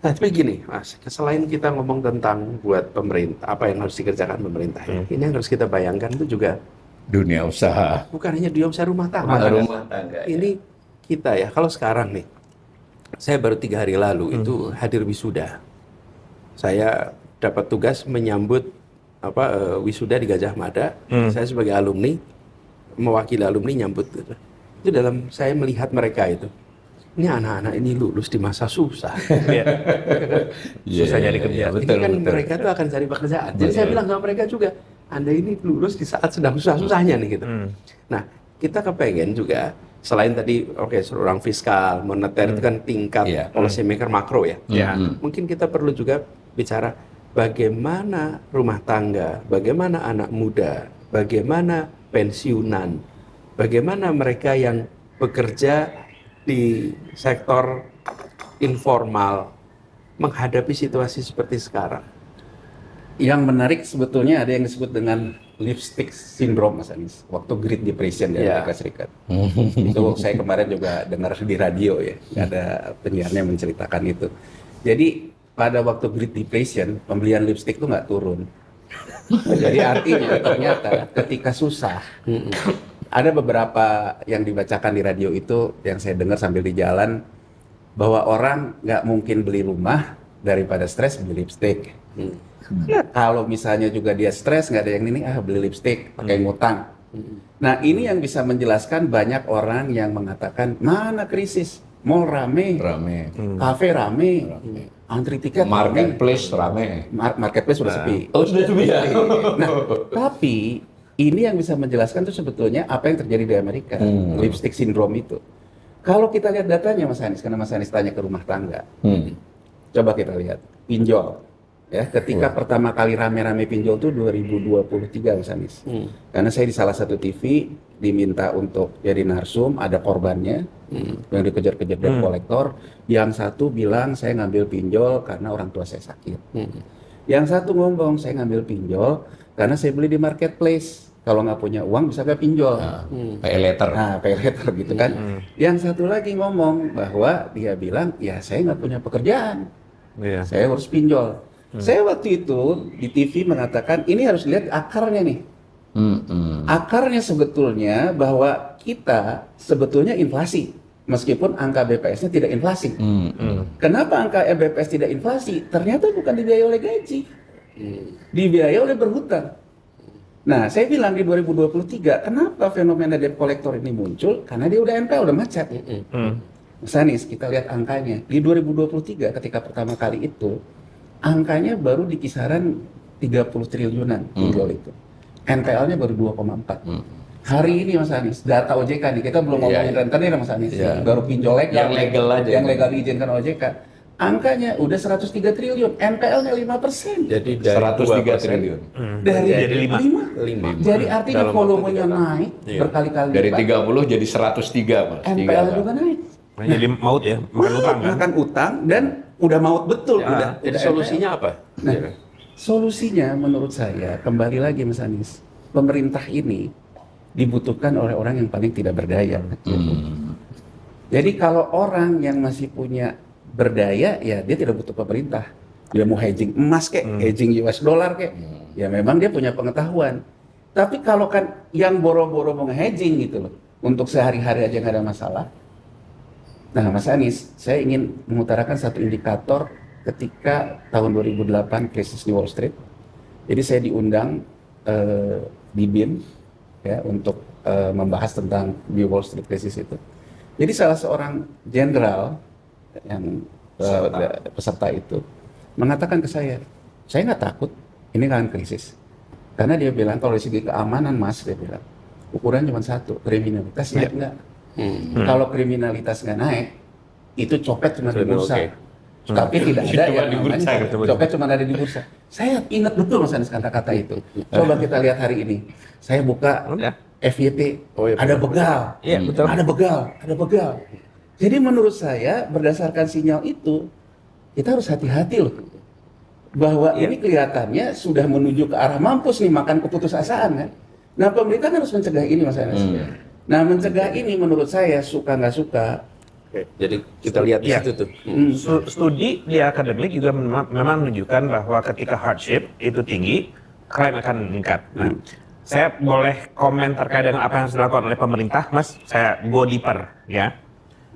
Nah, tapi gini, Mas, selain kita ngomong tentang buat pemerintah, apa yang harus dikerjakan pemerintah, ini yang harus kita bayangkan itu juga Dunia usaha. bukan hanya di usaha rumah tangga. Rumah tangga. Ini kita ya, kalau sekarang nih, saya baru 3 hari lalu itu hadir wisuda. Saya dapat tugas menyambut wisuda di Gajah Mada. Saya sebagai alumni mewakili alumni nyambut gitu. Itu dalam saya melihat mereka itu. Ini anak-anak ini lulus di masa susah. Susah nyari kerja. Ini kan mereka tuh akan cari pekerjaan. Jadi saya bilang sama mereka juga, Anda ini lulus di saat sedang susah-susahnya nih gitu. Nah, kita kepengen juga selain tadi ruang fiskal, moneter itu kan tingkat policy maker makro ya. Mungkin kita perlu juga bicara bagaimana rumah tangga, bagaimana anak muda, bagaimana pensiunan, bagaimana mereka yang bekerja di sektor informal menghadapi situasi seperti sekarang. Yang menarik sebetulnya ada yang disebut dengan lipstick syndrome, Mas Anies, waktu Great Depression di Amerika Serikat. Itu saya kemarin juga dengar di radio ya, ada penyiarnya menceritakan itu. Jadi pada waktu Great Depression, pembelian lipstick itu nggak turun. Jadi artinya ternyata ketika susah, ada beberapa yang dibacakan di radio itu yang saya dengar sambil di jalan, bahwa orang nggak mungkin beli rumah daripada stres beli lipstick. Kalau misalnya juga dia stres, nggak ada yang ini, beli lipstick, pakai ngutang. Nah ini yang bisa menjelaskan banyak orang yang mengatakan, mana krisis? Mall rame, kafe rame, antri tiket Marketplace rame. Marketplace sudah sepi. Oh sudah sepi ya? Nah, tapi ini yang bisa menjelaskan tuh sebetulnya apa yang terjadi di Amerika, lipstick syndrome itu. Kalau kita lihat datanya Mas Anies, karena Mas Anies tanya ke rumah tangga, coba kita lihat pinjol. Ya, ketika pertama kali rame-rame pinjol tuh 2023 Mas Anies. Karena saya di salah satu TV diminta untuk jadi narsum, ada korbannya yang dikejar-kejar debt kolektor. Yang satu bilang saya ngambil pinjol karena orang tua saya sakit. Yang satu ngomong saya ngambil pinjol karena saya beli di marketplace. Kalau nggak punya uang bisa nggak pinjol. Pay letter. Nah, pay letter gitu kan. Yang satu lagi ngomong bahwa dia bilang ya saya nggak punya pekerjaan. Saya harus pinjol. Saya waktu itu di TV mengatakan ini harus lihat akarnya nih. Akarnya sebetulnya bahwa kita sebetulnya inflasi, meskipun angka BPS-nya tidak inflasi. Kenapa angka BPS tidak inflasi? Ternyata bukan dibiayai oleh gaji, dibiayai oleh berhutang. Nah, saya bilang di 2023, kenapa fenomena debt collector ini muncul? Karena dia udah NPL, udah macet. Mas Anies, kita lihat angkanya. Di 2023 ketika pertama kali itu, angkanya baru di kisaran 30 triliunan pinjol itu. NPL-nya baru 2,4. Hari ini Mas Anies, data OJK nih, kita belum ngomongin rentenir Mas Anies. Baru pinjol legal. Yang legal aja. Yang legal diizinkan OJK. Angkanya udah 103 triliun, NPL-nya 5%. Jadi dari 103 triliun. Dari Jadi 5. Jadi artinya Dalam volumenya waktu 3 tahun. naik Iya. berkali-kali Dari lipat. 30 jadi 103, Mas. NPL juga naik. Nah, jadi maut ya, makan utang kan? Makan utang dan udah maut betul. Jadi udah solusinya apa? Nah, solusinya menurut saya kembali lagi Mas Anies, pemerintah ini dibutuhkan oleh orang yang paling tidak berdaya. Jadi kalau orang yang masih punya berdaya, ya dia tidak butuh pemerintah. Dia mau hedging emas kek, hedging US dollar kek, ya memang dia punya pengetahuan. Tapi kalau kan yang boro-boro mau hedging gitu loh, untuk sehari-hari aja nggak ada masalah. Nah, Mas Anies, saya ingin mengutarakan satu indikator ketika tahun 2008 krisis di Wall Street. Jadi saya diundang di BIN ya untuk membahas tentang di Wall Street krisis itu. Jadi salah seorang jenderal yang peserta itu mengatakan ke saya nggak takut, ini kan krisis. Karena dia bilang kalau dari segi keamanan Mas, dia bilang ukuran cuma satu, kriminalitas naik nggak. Kalau kriminalitas nggak naik, itu copet cuma di bursa. Tapi tidak ada Cuma yang di bursa, namanya gitu. copet cuma ada di bursa. Saya ingat betul Mas Anies kata-kata itu. Coba kita lihat hari ini. Saya buka Udah. FYP, iya, ada benar. begal, Iya, betul. ada begal. Jadi menurut saya berdasarkan sinyal itu, kita harus hati-hati loh. Bahwa ini kelihatannya sudah menuju ke arah mampus nih, makan keputusasaan kan. Nah, pemerintah kan harus mencegah ini Mas Anies. Nah, mencegah ini menurut saya suka nggak suka. Oke, jadi kita lihat di Iya. situ tuh. Studi di akademik juga memang menunjukkan bahwa ketika hardship itu tinggi, crime akan meningkat. Nah, saya boleh komen terkait dengan apa yang harus dilakukan oleh pemerintah, Mas? Saya go deeper, ya.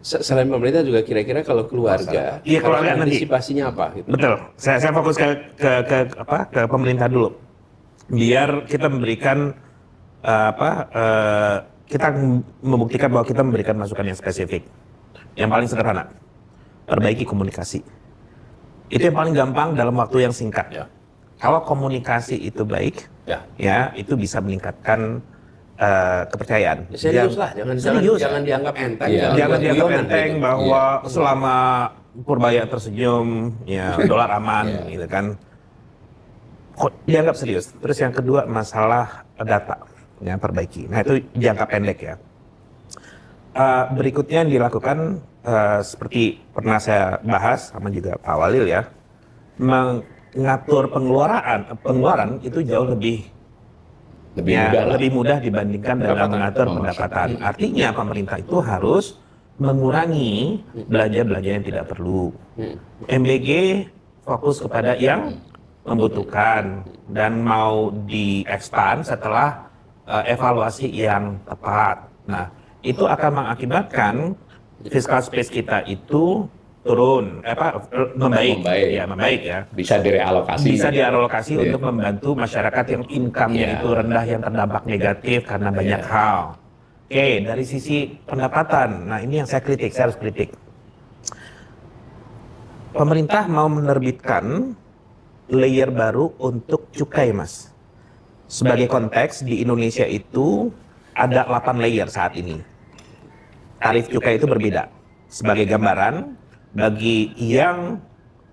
Selain pemerintah juga kira-kira kalau keluarga, Iya, keluarga nanti. antisipasinya apa? Gitu. Betul. Saya fokus ke pemerintah dulu. Biar kita memberikan kita membuktikan bahwa kita memberikan masukan yang spesifik. Yang paling sederhana, perbaiki komunikasi. Itu yang paling gampang dalam waktu yang singkat. Ya. Kalau komunikasi itu baik, ya itu bisa meningkatkan kepercayaan. Serius lah, jangan dianggap enteng. Jangan dianggap guyonan, enteng gitu. bahwa selama Purbaya tersenyum, ya dolar aman, gitu kan. Kok dianggap serius. Terus yang kedua masalah data, ya perbaiki. Nah itu jangka pendek ya. Berikutnya yang dilakukan seperti pernah saya bahas sama juga Pak Walil ya, mengatur pengeluaran itu jauh lebih mudah dibandingkan dalam mengatur pendapatan. Artinya pemerintah itu harus mengurangi belanja-belanja yang tidak perlu. MBG fokus kepada yang membutuhkan dan mau di-expand setelah evaluasi yang tepat. Nah, itu akan mengakibatkan fiscal space kita itu turun, membaik ya. Bisa direalokasi. Bisa dialokasi untuk membantu masyarakat yang income-nya itu rendah, yang terdampak negatif karena banyak hal. Oke, dari sisi pendapatan, nah ini yang saya harus kritik. Pemerintah mau menerbitkan layer baru untuk cukai, Mas. Sebagai konteks, di Indonesia itu ada 8 layer saat ini. Tarif cukai itu berbeda. Sebagai gambaran, bagi yang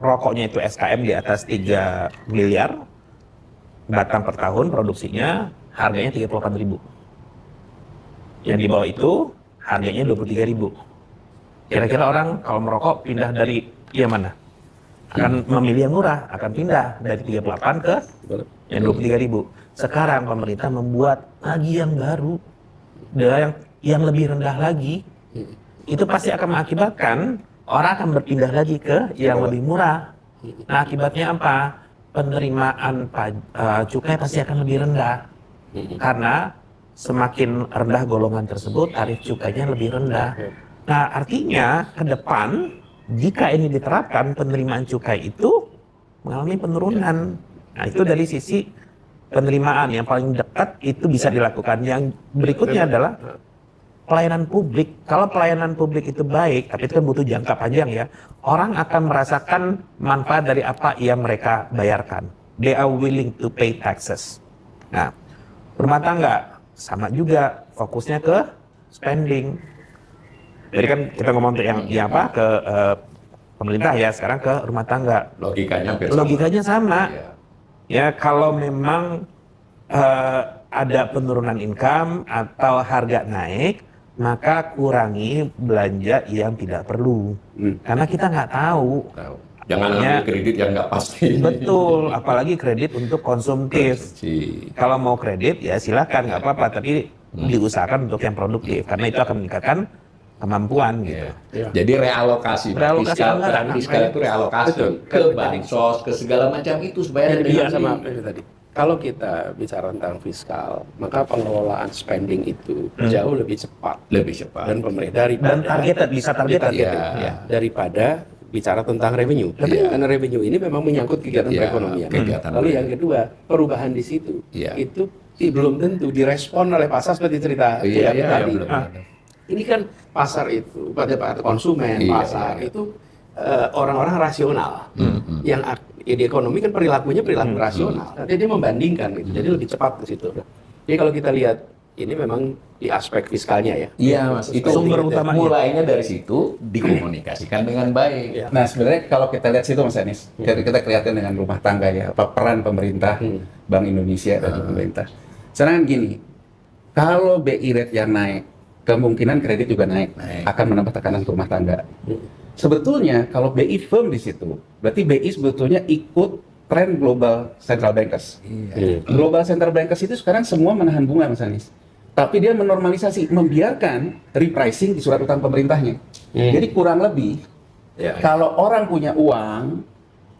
rokoknya itu SKM di atas 3 miliar batang per tahun produksinya, harganya 38.000. Yang di bawah itu harganya 23.000. Kira-kira orang kalau merokok pindah dari yang mana? Akan memilih yang murah, akan pindah dari 38 ke yang 23.000. Sekarang pemerintah membuat lagi yang baru, yang lebih rendah lagi. Itu pasti akan mengakibatkan orang akan berpindah lagi ke yang lebih murah. Nah, akibatnya apa? penerimaan cukai pasti akan lebih rendah. Karena semakin rendah golongan tersebut, tarif cukainya lebih rendah. Nah, artinya ke depan jika ini diterapkan, penerimaan cukai itu mengalami penurunan. Nah, itu dari sisi penerimaan yang paling dekat itu bisa dilakukan. Yang berikutnya adalah pelayanan publik. Kalau pelayanan publik itu baik, tapi itu kan butuh jangka panjang ya. Orang akan merasakan manfaat dari apa yang mereka bayarkan. They are willing to pay taxes. Nah, rumah tangga sama juga fokusnya ke spending. Jadi kan kita ngomong untuk yang apa ke pemerintah ya, sekarang ke rumah tangga. Logikanya sama. Iya. Ya, kalau memang ada penurunan income atau harga naik, maka kurangi belanja yang tidak perlu. Karena kita nggak tahu. Jangan ambil kredit yang nggak pasti. Betul, apalagi kredit untuk konsumtif. Kalau mau kredit ya silakan, nggak apa-apa, tapi diusahakan untuk yang produktif karena itu akan meningkatkan kemampuan gitu. Jadi realokasi anggaran. fiskal itu realokasi ke bansos, ke segala macam itu supaya Iya sama itu tadi. Kalau kita bicara tentang fiskal, maka pengelolaan spending itu jauh lebih cepat dan pemerintah Dan bisa targeted gitu. ya, daripada bicara tentang revenue. Karena revenue ini memang menyangkut kegiatan perekonomian. Lalu yang kedua, perubahan di situ itu belum tentu direspon oleh pasar seperti cerita tadi. Ini kan pasar itu pada konsumen pasar itu orang-orang rasional yang di ekonomi kan perilaku rasional. Nanti dia membandingkan gitu. Jadi lebih cepat ke situ. Jadi kalau kita lihat ini memang di aspek fiskalnya ya. Iya, Mas. Itu sumber utama. Mulainya dari situ dikomunikasikan dengan baik. Nah, sebenarnya kalau kita lihat situ Mas Anies, kita kelihatan dengan rumah tangga ya, apa peran pemerintah, Bank Indonesia dan pemerintah. Sekarang gini, kalau BI rate yang naik, kemungkinan kredit juga naik. Akan menambah tekanan ke rumah tangga. Sebetulnya kalau BI firm di situ, berarti BI sebetulnya ikut tren global central bankers. Global central bankers itu sekarang semua menahan bunga Mas Anies. Tapi dia menormalisasi, membiarkan repricing di surat utang pemerintahnya. Jadi kurang lebih, kalau orang punya uang,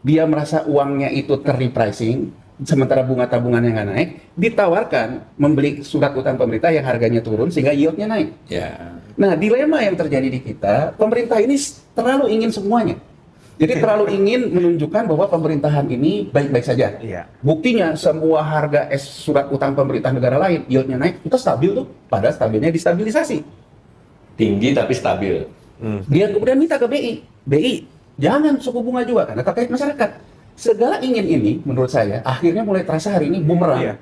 dia merasa uangnya itu terrepricing, sementara bunga tabungannya nggak naik, ditawarkan membeli surat utang pemerintah yang harganya turun sehingga yieldnya naik. Nah, dilema yang terjadi di kita, pemerintah ini terlalu ingin semuanya. Jadi terlalu ingin menunjukkan bahwa pemerintahan ini baik-baik saja. Buktinya semua harga surat utang pemerintah negara lain yieldnya naik, itu stabil tuh. Padahal stabilnya distabilisasi. Tinggi tapi stabil. Dia kemudian minta ke BI, jangan suku bunga juga karena terkait masyarakat. Segala ingin ini menurut saya akhirnya mulai terasa hari ini bumerang.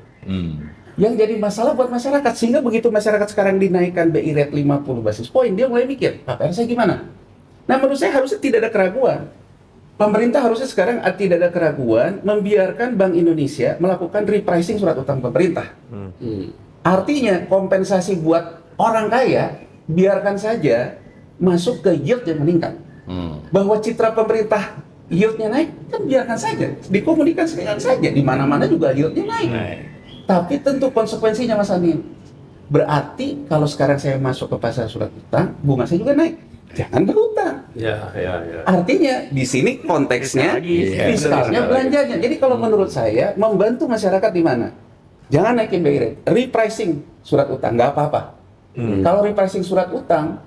Yang jadi masalah buat masyarakat, sehingga begitu masyarakat sekarang dinaikkan BI rate 50 basis point, dia mulai mikir, KPR saya gimana? Nah, menurut saya harusnya tidak ada keraguan. Pemerintah harusnya sekarang tidak ada keraguan membiarkan Bank Indonesia melakukan repricing surat utang pemerintah. Artinya kompensasi buat orang kaya biarkan saja masuk ke yield yang meningkat. Bahwa citra pemerintah yieldnya naik, kan biarkan saja, dikomunikasikan saja, di mana-mana juga yieldnya naik. Tapi tentu konsekuensinya Mas Amin. Berarti kalau sekarang saya masuk ke pasar surat utang, bunga saya juga naik. Jangan berutang. Artinya di sini konteksnya fiskalnya, belanjanya. Jadi kalau menurut saya membantu masyarakat di mana? Jangan naikin BI rate, repricing surat utang nggak apa-apa. Kalau repricing surat utang,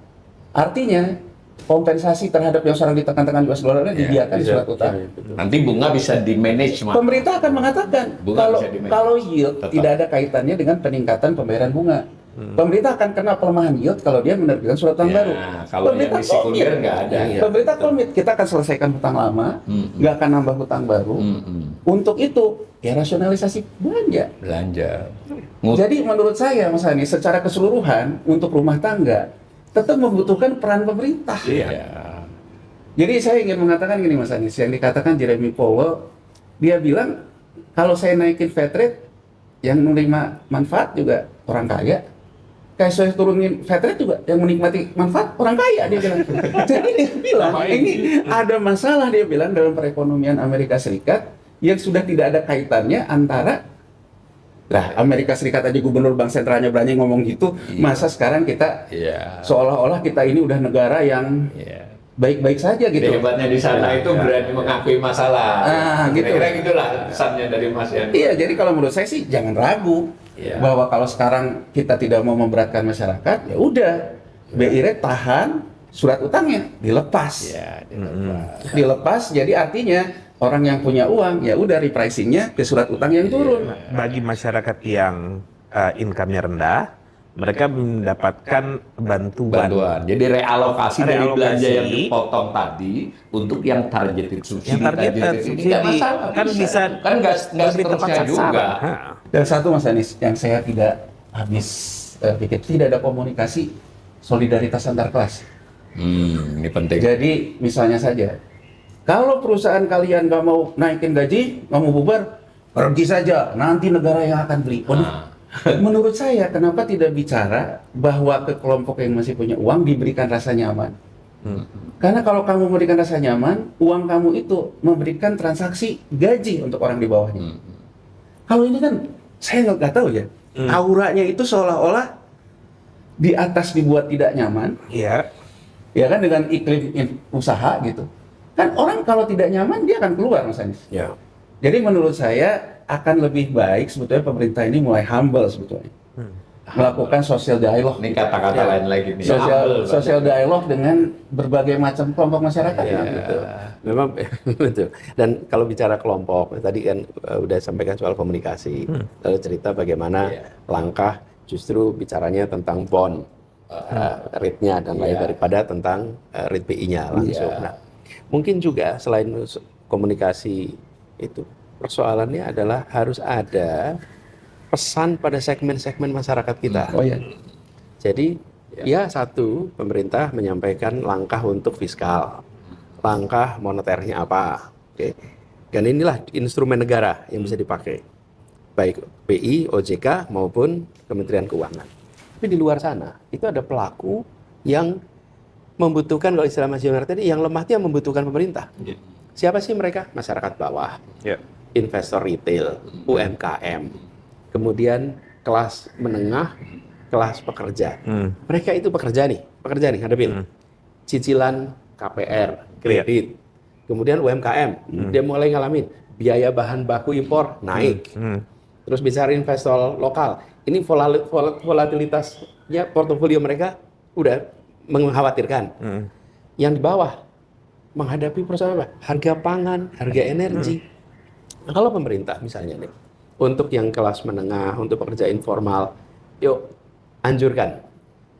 artinya kompensasi terhadap yang sekarang ditekan-tekan US dollarnya dibiarkan di surat utang. Nanti bunga bisa di-manage. Pemerintah akan mengatakan kalau yield tidak ada kaitannya dengan peningkatan pembayaran bunga. Pemerintah akan kena pelemahan yield kalau dia menerbitkan surat utang baru. Kalau yang di sekunder nggak ada. Pemerintah komit, kita akan selesaikan hutang lama, nggak akan nambah hutang baru. Untuk itu, ya rasionalisasi belanja. Jadi menurut saya, Mas Hani, secara keseluruhan untuk rumah tangga tetap membutuhkan peran pemerintah. Jadi saya ingin mengatakan gini Mas Anies, yang dikatakan Jeremy Powell, dia bilang kalau saya naikin Fed rate, yang menerima manfaat juga orang kaya. Kayak saya turunin Fed rate juga, yang menikmati manfaat orang kaya, dia bilang. Jadi dia bilang ini ada masalah, dia bilang dalam perekonomian Amerika Serikat yang sudah tidak ada kaitannya antara Amerika Serikat aja gubernur bank sentralnya berani ngomong gitu, masa sekarang kita seolah-olah kita ini udah negara yang baik-baik saja gitu. Hebatnya di sana itu berani mengakui masalah. Gitu. Kira-kira gitulah pesannya dari Mas Yani. Iya, jadi kalau menurut saya sih jangan ragu bahwa kalau sekarang kita tidak mau memberatkan masyarakat, ya udah BI Rate tahan, surat utangnya dilepas. Dilepas, jadi artinya orang yang punya uang ya udah repricingnya ke surat utang yang turun. Bagi masyarakat yang income-nya rendah, mereka mendapatkan bantuan. Jadi realokasi dari Realokasi. belanja yang dipotong tadi untuk yang targeted subsidi. Yang targeted ini subsidi nggak masalah, kan bisa kan nggak lebih tepat seterusnya juga. sasaran. Dan satu Mas Anies yang saya tidak habis pikir, tidak ada komunikasi solidaritas antar kelas. Ini penting. Jadi misalnya saja, kalau perusahaan kalian nggak mau naikin gaji, nggak mau bubar, pergi saja, nanti negara yang akan beli. Waduh, menurut saya kenapa tidak bicara bahwa ke kelompok yang masih punya uang diberikan rasa nyaman? Karena kalau kamu memberikan rasa nyaman, uang kamu itu memberikan transaksi gaji untuk orang di bawahnya. Kalau ini kan saya nggak tahu ya, auranya itu seolah-olah di atas dibuat tidak nyaman, Iya. ya kan, dengan iklim usaha gitu. Kan orang kalau tidak nyaman dia akan keluar, Mas Anies. Ya. Jadi menurut saya akan lebih baik sebetulnya pemerintah ini mulai humble sebetulnya. Melakukan social dialogue. Ini kata-kata lain lagi nih. Social dialogue dengan berbagai macam kelompok masyarakat. Ya, Gitu. memang betul. Dan kalau bicara kelompok, tadi kan udah sampaikan soal komunikasi, lalu cerita bagaimana langkah justru bicaranya tentang bond, rate-nya dan lain daripada tentang rate BI-nya langsung. Nah, mungkin juga selain komunikasi itu, persoalannya adalah harus ada pesan pada segmen-segmen masyarakat kita. Oh ya. Jadi ya satu, pemerintah menyampaikan langkah untuk fiskal, langkah moneternya apa, oke. Dan inilah instrumen negara yang bisa dipakai, baik BI, OJK maupun Kementerian Keuangan. Tapi di luar sana itu ada pelaku yang membutuhkan, kalau istilah Mas Yonar tadi, yang lemah itu yang membutuhkan pemerintah. Siapa sih mereka? Masyarakat bawah, investor retail, UMKM. Kemudian kelas menengah, kelas pekerja. Mereka itu pekerja nih hadapin. Cicilan KPR, kredit. Kemudian UMKM, dia mulai ngalamin biaya bahan baku impor naik. Terus bicara investor lokal, ini volatilitasnya portofolio mereka udah mengkhawatirkan. Yang di bawah menghadapi persoalan apa? Harga pangan, harga energi. Nah, kalau pemerintah misalnya nih, untuk yang kelas menengah, untuk pekerja informal, yuk anjurkan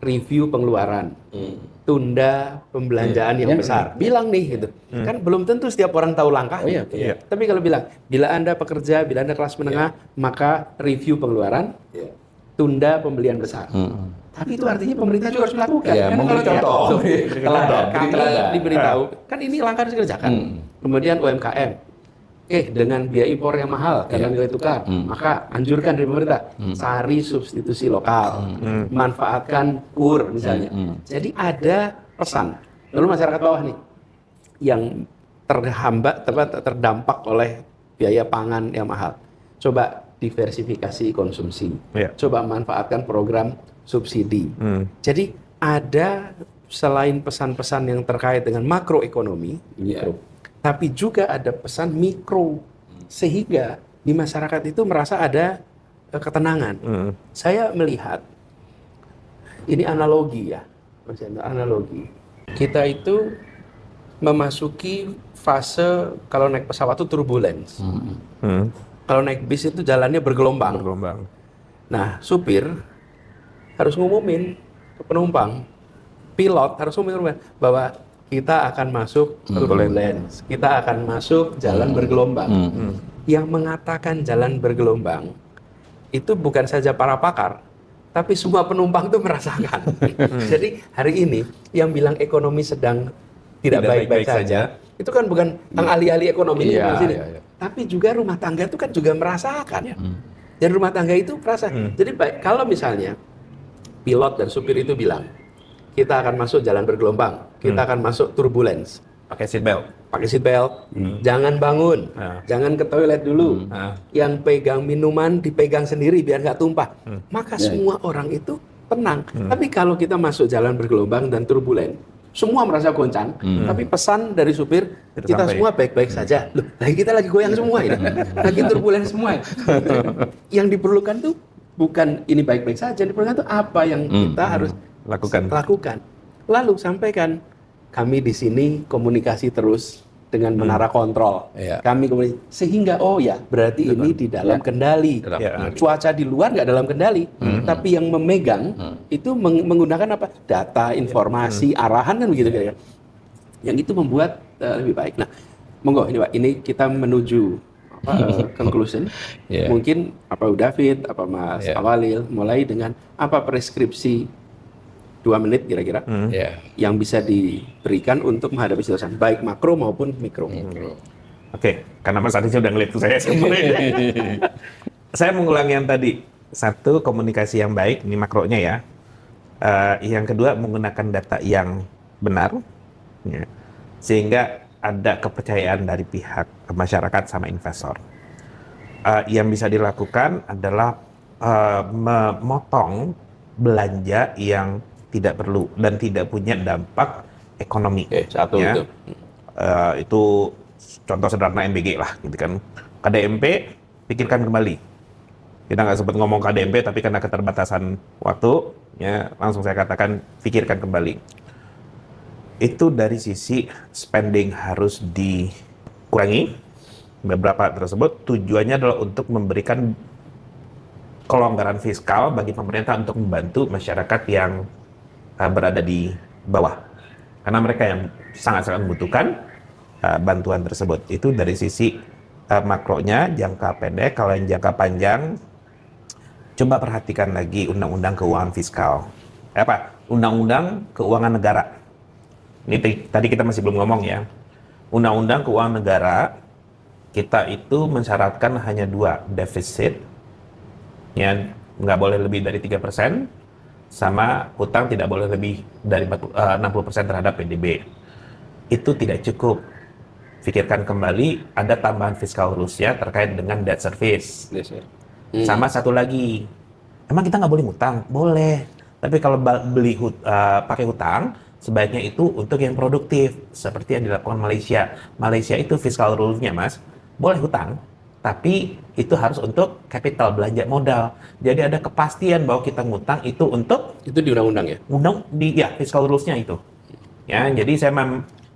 review pengeluaran, tunda pembelanjaan yang besar. Bilang nih gitu. Kan belum tentu setiap orang tahu langkahnya. Tapi kalau bilang, bila Anda pekerja, bila Anda kelas menengah, maka review pengeluaran, tunda pembelian besar. Tapi itu artinya pemerintah juga harus melakukan. Ya, Kan memberi kalau contoh. Teladan, kami teladan. diberitahu, kan ini langkah harus dikerjakan. Kemudian UMKM, dengan biaya impor yang mahal karena nilai tukar, maka anjurkan dari pemerintah cari substitusi lokal, manfaatkan KUR misalnya. Jadi ada pesan. Lalu masyarakat bawah nih yang terdampak oleh biaya pangan yang mahal. Coba diversifikasi konsumsi. Coba manfaatkan program subsidi. Jadi ada selain pesan-pesan yang terkait dengan makroekonomi, tapi juga ada pesan mikro, sehingga di masyarakat itu merasa ada ketenangan. Saya melihat, ini analogi ya, analogi. Kita itu memasuki fase, kalau naik pesawat itu turbulence. Kalau naik bis itu jalannya bergelombang. Nah, supir harus ngumumin ke penumpang, pilot harus ngumumin bahwa kita akan masuk turbulence, kita akan masuk jalan bergelombang. Yang mengatakan jalan bergelombang itu bukan saja para pakar, tapi semua penumpang itu merasakan. Jadi hari ini yang bilang ekonomi sedang tidak baik-baik saja, itu kan bukan ahli-ahli ekonomi, tapi juga rumah tangga itu kan juga merasakan. Dan rumah tangga itu merasa. Jadi kalau misalnya pilot dan supir itu bilang, kita akan masuk jalan bergelombang, kita akan masuk turbulence. Pakai seat belt. Jangan bangun, jangan ke toilet dulu. Yang pegang minuman dipegang sendiri biar nggak tumpah. Maka semua orang itu tenang. Tapi kalau kita masuk jalan bergelombang dan turbulence, semua merasa goncang, tapi pesan dari supir Tidak kita sampai. semua baik-baik saja. Loh, lagi kita lagi goyang semua ini, lagi turbulen semua. Yang diperlukan tuh bukan ini baik-baik saja, yang diperlukan tuh apa yang kita harus lakukan. Lalu sampaikan, kami di sini komunikasi terus dengan menara kontrol. Iya. Kami komunikasi sehingga berarti ini di dalam kendali. Ya. Cuaca di luar nggak dalam kendali, tapi yang memegang itu menggunakan apa? Data, informasi, arahan kan begitu kira-kira. Yang itu membuat lebih baik. Nah, monggo ini Pak, ini kita menuju conclusion. Yeah. Mungkin apa David, apa Mas Yeah. Awalil, mulai dengan apa preskripsi 2 menit kira-kira Ya. yang bisa diberikan untuk menghadapi situasi baik makro maupun mikro. Oke, karena Mas Anies udah ngeliat ke saya sebenarnya. Saya mengulangi yang tadi. Satu, komunikasi yang baik, ini makronya ya. Yang kedua, menggunakan data yang benar, ya, sehingga ada kepercayaan dari pihak masyarakat sama investor. Yang bisa dilakukan adalah memotong belanja yang tidak perlu dan tidak punya dampak ekonomi. Oke, satu ya. itu. Itu contoh sederhana MBG lah, gitu kan. KDMP, pikirkan kembali. Kita nggak sempat ngomong KDMP, tapi karena keterbatasan waktu, ya langsung saya katakan pikirkan kembali. Itu dari sisi spending harus dikurangi. Beberapa tersebut tujuannya adalah untuk memberikan kelonggaran fiskal bagi pemerintah untuk membantu masyarakat yang berada di bawah. Karena mereka yang sangat-sangat membutuhkan bantuan tersebut. Itu dari sisi makronya, jangka pendek. Kalau yang jangka panjang, coba perhatikan lagi Undang-Undang Keuangan Fiskal. Undang-Undang Keuangan Negara. Ini tadi kita masih belum ngomong ya. Undang-Undang Keuangan Negara, kita itu mensyaratkan hanya 2, defisit, ya nggak boleh lebih dari 3%, sama hutang tidak boleh lebih dari 60% terhadap PDB. Itu tidak cukup. Pikirkan kembali, ada tambahan fiskal Rusia terkait dengan debt service. Sama satu lagi, emang kita nggak boleh hutang? Boleh. Tapi kalau pakai hutang, sebaiknya itu untuk yang produktif, seperti yang dilakukan Malaysia. Malaysia itu fiskal rule-nya, Mas, boleh hutang, tapi itu harus untuk capital, belanja modal. Jadi ada kepastian bahwa kita ngutang itu untuk Itu di undang-undang ya? fiscal rules-nya itu. Ya, jadi saya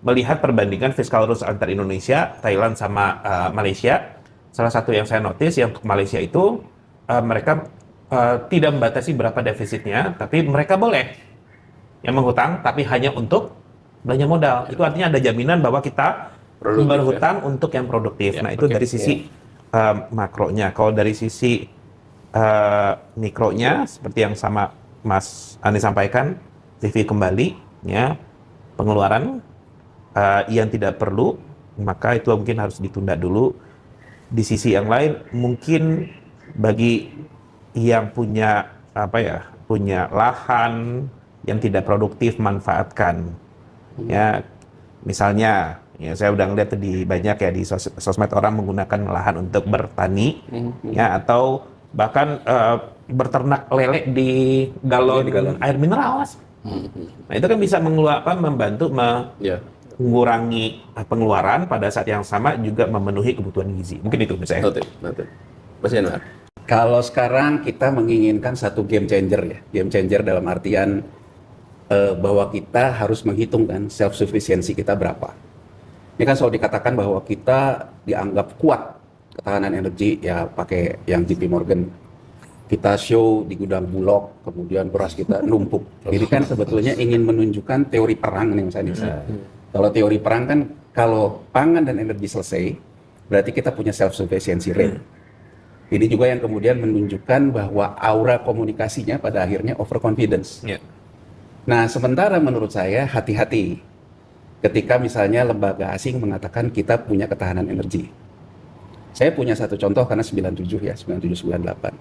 melihat perbandingan fiscal rules antar Indonesia, Thailand sama Malaysia. Salah satu yang saya notice yang untuk Malaysia itu mereka tidak membatasi berapa defisitnya, tapi mereka boleh yang menghutang, tapi hanya untuk belanja modal. Itu artinya ada jaminan bahwa kita berhutang untuk yang produktif. Nah, itu dari sisi makronya. Kalau dari sisi mikronya, seperti yang sama Mas Anies sampaikan, review kembali, ya, pengeluaran yang tidak perlu, maka itu mungkin harus ditunda dulu. Di sisi yang lain, mungkin bagi yang punya punya lahan yang tidak produktif, manfaatkan. Ya, misalnya, ya saya udah ngeliat di banyak ya di sosmed orang menggunakan lahan untuk bertani, ya, atau bahkan berternak lele di galon air mineral, Mas. Nah, itu kan bisa membantu mengurangi pengeluaran, pada saat yang sama juga memenuhi kebutuhan gizi. Mungkin itu misalnya. Mas Yanuar. Kalau sekarang kita menginginkan satu game changer ya, game changer dalam artian bahwa kita harus menghitung kan self sufficiency kita berapa. Ini kan selalu dikatakan bahwa kita dianggap kuat ketahanan energi ya pakai yang JP Morgan. Kita show di gudang Bulog, kemudian beras kita numpuk. Ini kan sebetulnya ingin menunjukkan teori perang nih Mas Anies. Kalau teori perang kan kalau pangan dan energi selesai, berarti kita punya self sufficiency rate. Ini juga yang kemudian menunjukkan bahwa aura komunikasinya pada akhirnya overconfidence. Nah, sementara menurut saya hati-hati ketika misalnya lembaga asing mengatakan kita punya ketahanan energi. Saya punya satu contoh karena 97 ya, 97, 98.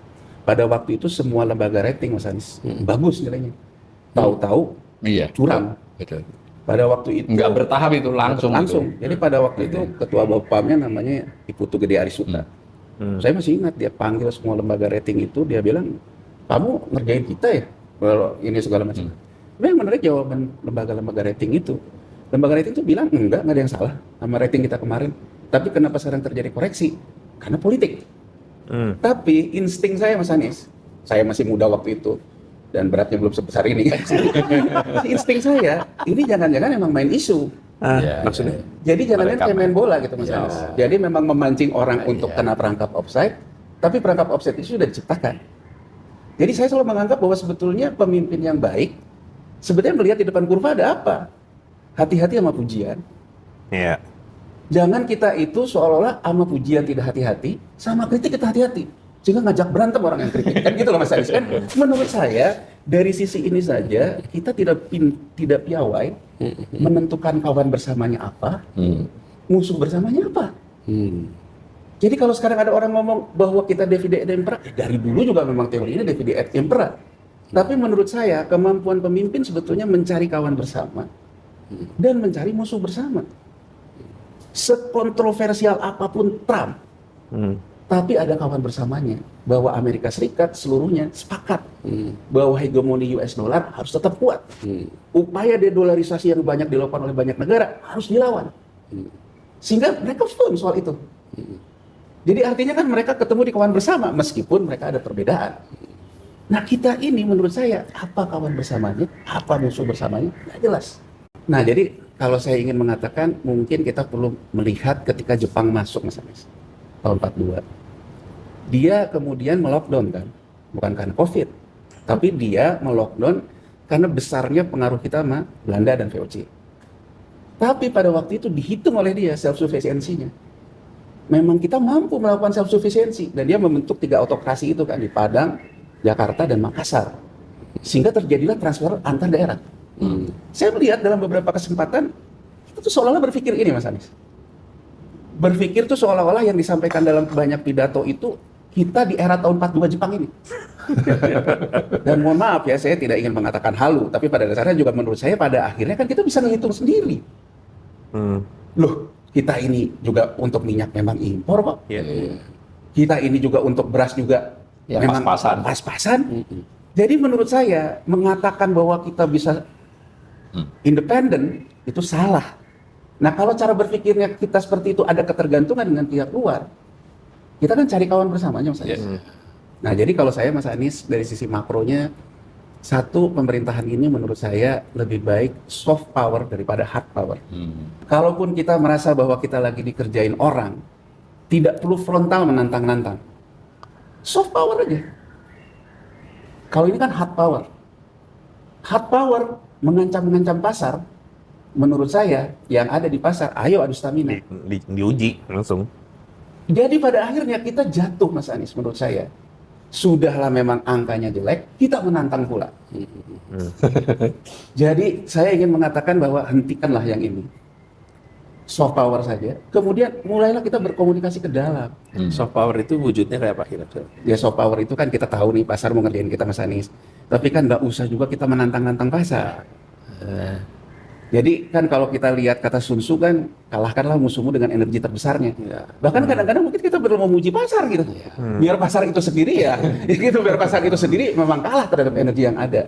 Pada waktu itu semua lembaga rating Mas Anies bagus nilainya. Tahu-tahu curang. Betul. Pada waktu itu Nggak bertahap itu langsung. Jadi pada waktu itu ketua Bapamnya namanya Ibu Gede Arisuta. Saya masih ingat dia panggil semua lembaga rating itu, dia bilang, kamu ngerjain kita ya? Kalau ini segala macam. Tapi yang menarik jawaban lembaga-lembaga rating itu. Lembaga rating itu bilang enggak ada yang salah sama rating kita kemarin. Tapi kenapa sekarang terjadi koreksi? Karena politik. Tapi insting saya Mas Anies, saya masih muda waktu itu dan beratnya belum sebesar ini. Insting saya, ini jangan-jangan emang main isu. Maksudnya? Jadi jangan-jangan Mereka kayak main bola gitu Mas Ya. Anies. Jadi memang memancing orang untuk kena perangkap offside, tapi perangkap offside itu sudah diciptakan. Jadi saya selalu menganggap bahwa sebetulnya pemimpin yang baik sebetulnya melihat di depan kurva ada apa. Hati-hati sama pujian. Iya. Jangan kita itu seolah-olah sama pujian tidak hati-hati, sama kritik kita hati-hati. Sehingga ngajak berantem orang yang kritik. Kan gitu loh Mas Anies. Kan menurut saya dari sisi ini saja kita tidak piawai menentukan kawan bersamanya apa, musuh bersamanya apa. Jadi kalau sekarang ada orang ngomong bahwa kita divide et impera, dari dulu juga memang teori ini divide et impera. Tapi menurut saya kemampuan pemimpin sebetulnya mencari kawan bersama dan mencari musuh bersama. Sekontroversial apapun Trump, tapi ada kawan bersamanya bahwa Amerika Serikat seluruhnya sepakat bahwa hegemoni US dollar harus tetap kuat. Upaya dedolarisasi yang banyak dilakukan oleh banyak negara harus dilawan. Sehingga mereka firm soal itu. Jadi artinya kan mereka ketemu di kawan bersama meskipun mereka ada perbedaan. Nah kita ini menurut saya apa kawan bersamanya, apa musuh bersamanya, nggak jelas. Nah jadi kalau saya ingin mengatakan mungkin kita perlu melihat ketika Jepang masuk Mas Anies tahun 42. Dia kemudian melockdown kan, bukan karena COVID, tapi dia melockdown karena besarnya pengaruh kita sama Belanda dan VOC. Tapi pada waktu itu dihitung oleh dia self-sufficiency-nya. Memang kita mampu melakukan self-sufficiency dan dia membentuk 3 autokrasi itu kan di Padang, Jakarta, dan Makassar. Sehingga terjadilah transfer antar daerah. Saya melihat dalam beberapa kesempatan itu tuh seolah-olah berpikir ini Mas Anies. Berpikir tuh seolah-olah yang disampaikan dalam banyak pidato itu kita di era tahun 42 Jepang ini. Dan mohon maaf ya, saya tidak ingin mengatakan halu, tapi pada dasarnya juga menurut saya pada akhirnya kan kita bisa menghitung sendiri. Loh, kita ini juga untuk minyak memang impor kok. Kita ini juga untuk beras juga Ya, memang pas-pasan. pas-pasan. Jadi menurut saya mengatakan bahwa kita bisa independen itu salah. Nah kalau cara berpikirnya kita seperti itu ada ketergantungan dengan pihak luar, kita kan cari kawan bersamanya Mas Anies. Nah jadi kalau saya Mas Anies dari sisi makronya, satu pemerintahan ini menurut saya lebih baik soft power daripada hard power. Kalaupun kita merasa bahwa kita lagi dikerjain orang, tidak perlu frontal menantang-nantang. Soft power aja. Kalau ini kan hard power. Hard power mengancam pasar. Menurut saya yang ada di pasar, ayo adu stamina. Diuji langsung. Jadi pada akhirnya kita jatuh Mas Anies menurut saya. Sudahlah memang angkanya jelek, kita menantang pula. Jadi saya ingin mengatakan bahwa hentikanlah yang ini. Soft power saja. Kemudian mulailah kita berkomunikasi ke dalam. Soft power itu wujudnya kayak apa kira-kira? Ya soft power itu kan kita tahu nih pasar mau ngerjain kita Mas Anies. Tapi kan nggak usah juga kita menantang-nantang pasar. Jadi kan kalau kita lihat kata Sun Tzu kan, kalahkanlah musuhmu dengan energi terbesarnya. Bahkan kadang-kadang mungkin kita perlu memuji pasar gitu. Biar pasar itu sendiri ya, gitu, biar pasar itu sendiri memang kalah terhadap energi yang ada.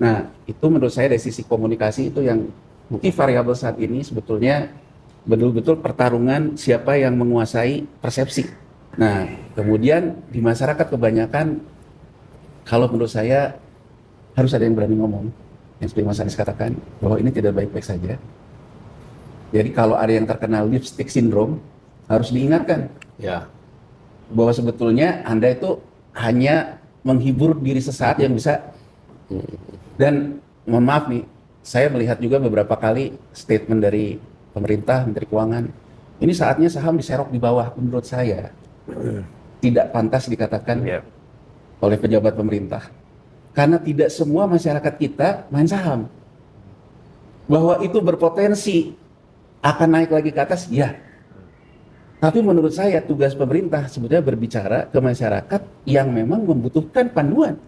Nah itu menurut saya dari sisi komunikasi itu yang bukti variabel saat ini sebetulnya betul-betul pertarungan siapa yang menguasai persepsi. Nah kemudian di masyarakat kebanyakan kalau menurut saya harus ada yang berani ngomong. Yang seperti Mas Anies katakan, bahwa ini tidak baik-baik saja. Jadi kalau ada yang terkena lipstick syndrome, harus diingatkan bahwa sebetulnya Anda itu hanya menghibur diri sesaat yang bisa. Dan mohon maaf nih, saya melihat juga beberapa kali statement dari pemerintah, Menteri Keuangan, ini saatnya saham diserok di bawah. Menurut saya tidak pantas dikatakan oleh pejabat pemerintah. Karena tidak semua masyarakat kita main saham. Bahwa itu berpotensi akan naik lagi ke atas, ya. Tapi menurut saya tugas pemerintah sebetulnya berbicara ke masyarakat yang memang membutuhkan panduan.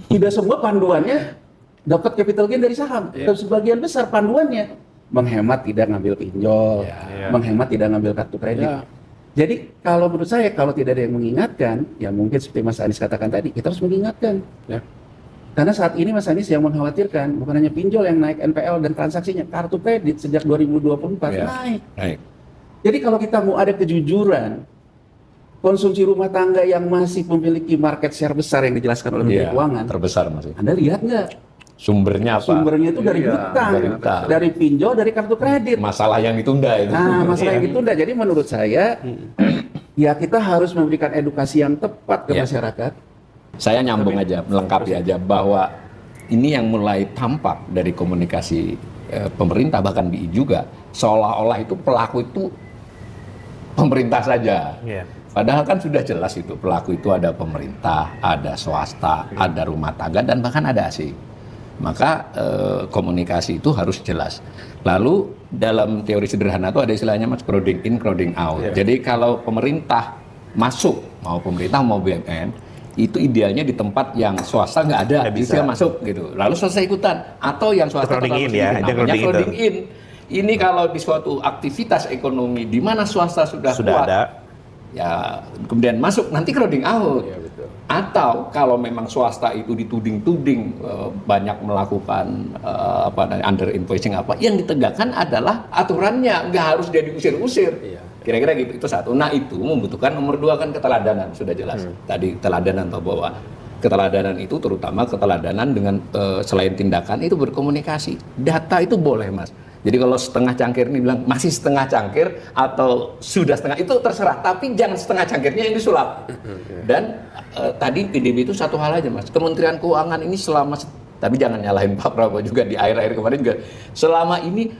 Tidak semua panduannya dapat capital gain dari saham. Dan sebagian besar panduannya menghemat tidak ngambil pinjol, menghemat tidak ngambil kartu kredit. Jadi kalau menurut saya kalau tidak ada yang mengingatkan, ya mungkin seperti Mas Anies katakan tadi, kita harus mengingatkan. Karena saat ini Mas Anies yang mengkhawatirkan bukan hanya pinjol yang naik NPL dan transaksinya, kartu kredit sejak 2024 Ya. naik. Jadi kalau kita mau ada kejujuran, konsumsi rumah tangga yang masih memiliki market share besar yang dijelaskan oleh Menteri Iya, Keuangan, terbesar masih. Anda lihat nggak? Sumbernya apa? Sumbernya itu dari Iya, hutang, dari hutang. dari pinjol, dari kartu kredit. Masalah yang ditunda itu. Nah, masalah yang ditunda. Jadi menurut saya, ya kita harus memberikan edukasi yang tepat ke Iya. masyarakat. Saya nyambung aja, melengkapi aja bahwa ini yang mulai tampak dari komunikasi pemerintah bahkan BI juga, seolah-olah itu pelaku itu pemerintah saja. Iya. Padahal kan sudah jelas itu pelaku itu ada pemerintah, ada swasta, ada rumah tangga dan bahkan ada asing. Maka komunikasi itu harus jelas. Lalu dalam teori sederhana itu ada istilahnya Mas, crowding in, crowding out. Yeah. Jadi kalau pemerintah masuk, mau pemerintah mau BUMN, itu idealnya di tempat yang swasta nggak ada, Nggak bisa bisa. masuk gitu. Lalu swasta ikutan, atau yang swasta Crowding terlalu in ya, sedikit, ada namanya crowding crowding in. Ini kalau di suatu aktivitas ekonomi di mana swasta sudah kuat, ada. ya kemudian masuk nanti crowding out. Iya, betul. Atau kalau memang swasta itu dituding-tuding banyak melakukan under invoicing apa, yang ditegakkan adalah aturannya, nggak harus dia diusir-usir. Iya. Kira-kira gitu, itu satu. Nah itu membutuhkan nomor dua kan keteladanan, sudah jelas. Tadi keteladanan atau bahwa keteladanan itu terutama keteladanan dengan selain tindakan itu berkomunikasi. Data itu boleh Mas. Jadi kalau setengah cangkir ini bilang masih setengah cangkir atau sudah setengah, itu terserah. Tapi jangan setengah cangkirnya yang disulap. Dan tadi PDB itu satu hal aja Mas. Kementerian Keuangan ini tapi jangan nyalahin Pak Prabowo juga di akhir-akhir kemarin juga. Selama ini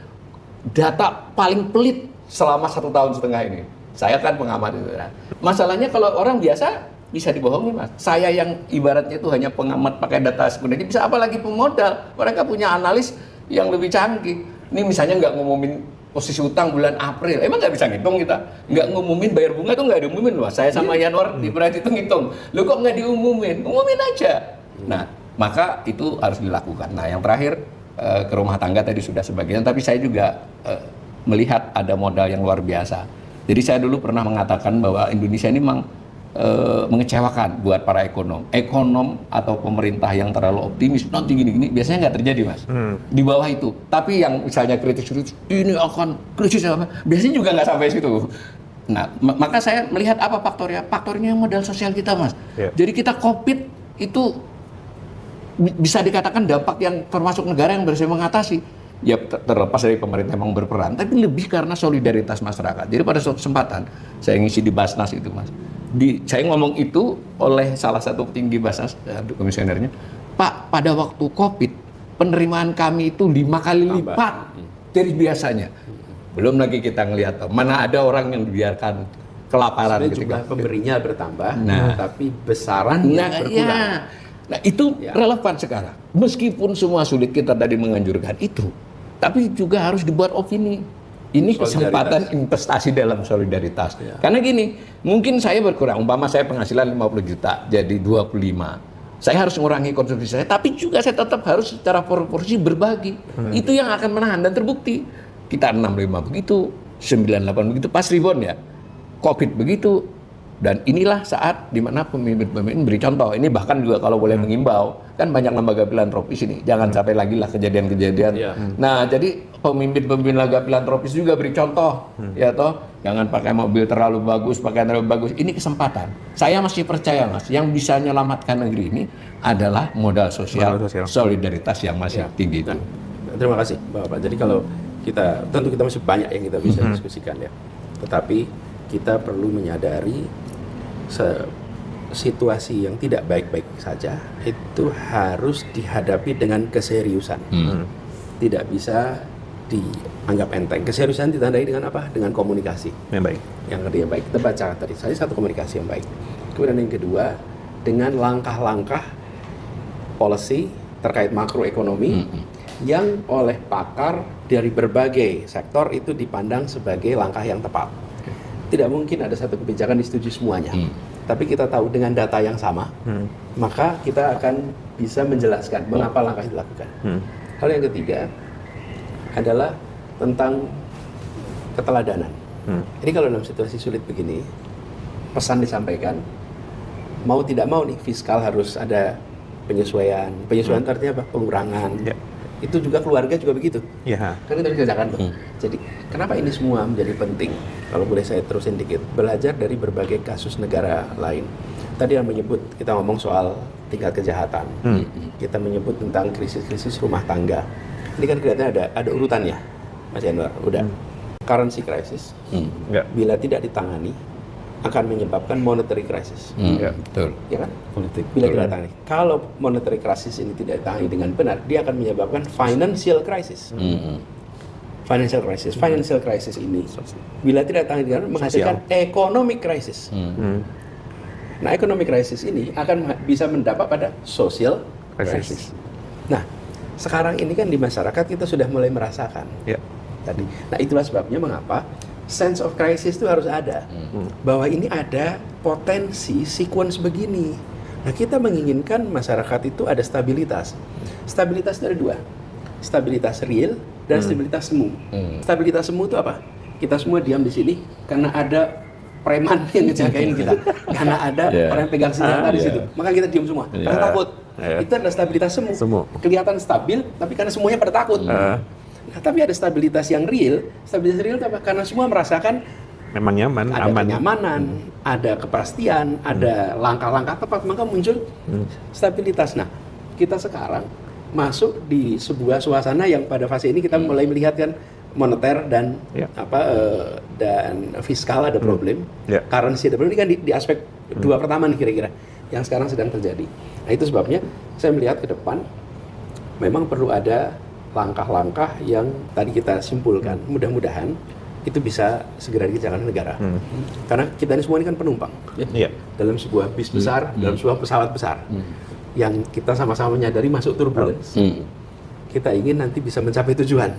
data paling pelit selama 1,5 tahun ini. Saya kan pengamat itu. Nah, masalahnya kalau orang biasa bisa dibohongi Mas. Saya yang ibaratnya itu hanya pengamat pakai data sebenarnya bisa apalagi pemodal. Mereka punya analis yang lebih canggih. Ini misalnya nggak ngumumin posisi utang bulan April, emang nggak bisa ngitung kita? Nggak ngumumin bayar bunga tuh nggak diumumin loh. Saya sama Yanwar di Berat itu ngitung. Lo kok nggak diumumin? Umumin aja. Nah, maka itu harus dilakukan. Nah, yang terakhir ke rumah tangga tadi sudah sebagian, tapi saya juga melihat ada modal yang luar biasa. Jadi saya dulu pernah mengatakan bahwa Indonesia ini memang mengecewakan buat para ekonom atau pemerintah yang terlalu optimis nanti gini-gini biasanya nggak terjadi Mas di bawah itu. Tapi yang misalnya kritis ini akan krisis apa biasanya juga nggak sampai situ. Nah maka saya melihat apa faktornya modal sosial kita Mas. Jadi kita COVID itu bisa dikatakan dampak yang termasuk negara yang berhasil mengatasi. Ya terlepas dari pemerintah memang berperan, tapi lebih karena solidaritas masyarakat. Jadi pada suatu kesempatan saya ngisi di Basnas itu Mas. Saya ngomong itu oleh salah satu petinggi Basnas, komisionernya, Pak, pada waktu COVID penerimaan kami itu 5 kali lipat dari biasanya. Belum lagi kita ngelihat mana ada orang yang dibiarkan kelaparan Sebenarnya gitu jumlah kan. pemberinya bertambah, Nah. tapi besarannya berkurang. Ya. Nah itu Ya. relevan sekarang. Meskipun semua sulit kita tadi menganjurkan itu, tapi juga harus dibuat opini. Ini kesempatan investasi dalam solidaritas. Ya. Karena gini, mungkin saya berkurang. Umpama saya penghasilan 50 juta, jadi 25. Saya harus mengurangi konsumsi saya, tapi juga saya tetap harus secara proporsi berbagi. Itu yang akan menahan dan terbukti. Kita 65 begitu, 98 begitu, pas rebound ya. COVID begitu. Dan inilah saat dimana pemimpin-pemimpin beri contoh. Ini bahkan juga kalau boleh mengimbau, kan banyak lembaga filantropis ini. Jangan sampai lagi lah kejadian-kejadian. Ya. Nah, jadi pemimpin-pemimpin lembaga filantropis juga beri contoh, ya toh. Jangan pakai mobil terlalu bagus, pakaian terlalu bagus. Ini kesempatan. Saya masih percaya Mas, yang bisa menyelamatkan negeri ini adalah modal sosial, solidaritas yang masih tinggi itu. Nah, terima kasih Bapak. Jadi kalau tentu kita masih banyak yang kita bisa diskusikan ya. Tetapi kita perlu menyadari situasi yang tidak baik-baik saja itu harus dihadapi dengan keseriusan. Tidak bisa dianggap enteng. Keseriusan ditandai dengan apa? Dengan komunikasi Yang baik. yang baik. Kita baca tadi, saya satu komunikasi yang baik. Kemudian yang kedua, dengan langkah-langkah policy terkait makroekonomi yang oleh pakar dari berbagai sektor itu dipandang sebagai langkah yang tepat. Tidak mungkin ada satu kebijakan disetujui semuanya. Tapi kita tahu dengan data yang sama, maka kita akan bisa menjelaskan mengapa langkah itu dilakukan. Hal yang ketiga adalah tentang keteladanan. Jadi kalau dalam situasi sulit begini, pesan disampaikan, mau tidak mau nih fiskal harus ada penyesuaian itu artinya apa? Pengurangan. Ya. Itu juga keluarga juga begitu. Ya. Kan kita kerjakan tuh. Jadi kenapa ini semua menjadi penting? Kalau boleh saya terusin dikit, belajar dari berbagai kasus negara lain. Tadi yang menyebut, kita ngomong soal tingkat kejahatan. Kita menyebut tentang krisis-krisis rumah tangga. Ini kan kelihatannya ada urutannya, Mas Yanuar. Udah. Currency crisis, Ya. bila tidak ditangani, akan menyebabkan monetary crisis. Ya, betul. Ya kan? Politik. Bila tidak ditangani. Kalau monetary crisis ini tidak ditangani dengan benar, dia akan menyebabkan financial crisis. Financial crisis ini, bila tidak ditangani dengan benar, menghasilkan economic crisis. Nah, economic crisis ini akan bisa mendapat pada social crisis. Nah, sekarang ini kan di masyarakat kita sudah mulai merasakan Ya. tadi. Nah, itulah sebabnya mengapa sense of crisis itu harus ada. Bahwa ini ada potensi sequence begini. Nah, kita menginginkan masyarakat itu ada stabilitas. Stabilitas dari dua. Stabilitas real dan stabilitas semu. Stabilitas semu itu apa? Kita semua diam di sini karena ada preman yang ngejagain kita. Karena ada orang yang pegang senjata di situ. Maka kita diam semua. Karena takut. Itu adalah stabilitas semu. Kelihatan stabil, tapi karena semuanya pada takut. Nah, tapi ada stabilitas yang real. Stabilitas real itu apa? Karena semua merasakan Memang nyaman, ada aman. kenyamanan, ada kepastian, ada langkah-langkah tepat, maka muncul stabilitas. Nah, kita sekarang masuk di sebuah suasana yang pada fase ini kita mulai melihat kan moneter dan Ya. dan fiskal ada problem, Ya. currency ada problem. Ini kan di aspek dua pertama nih kira-kira yang sekarang sedang terjadi. Nah, itu sebabnya saya melihat ke depan memang perlu ada langkah-langkah yang tadi kita simpulkan. Mudah-mudahan itu bisa segera dikerjakan negara. Karena kita ini semua ini kan penumpang Iya. dalam sebuah bis besar, dalam sebuah pesawat besar yang kita sama-sama menyadari masuk turbulence. Kita ingin nanti bisa mencapai tujuan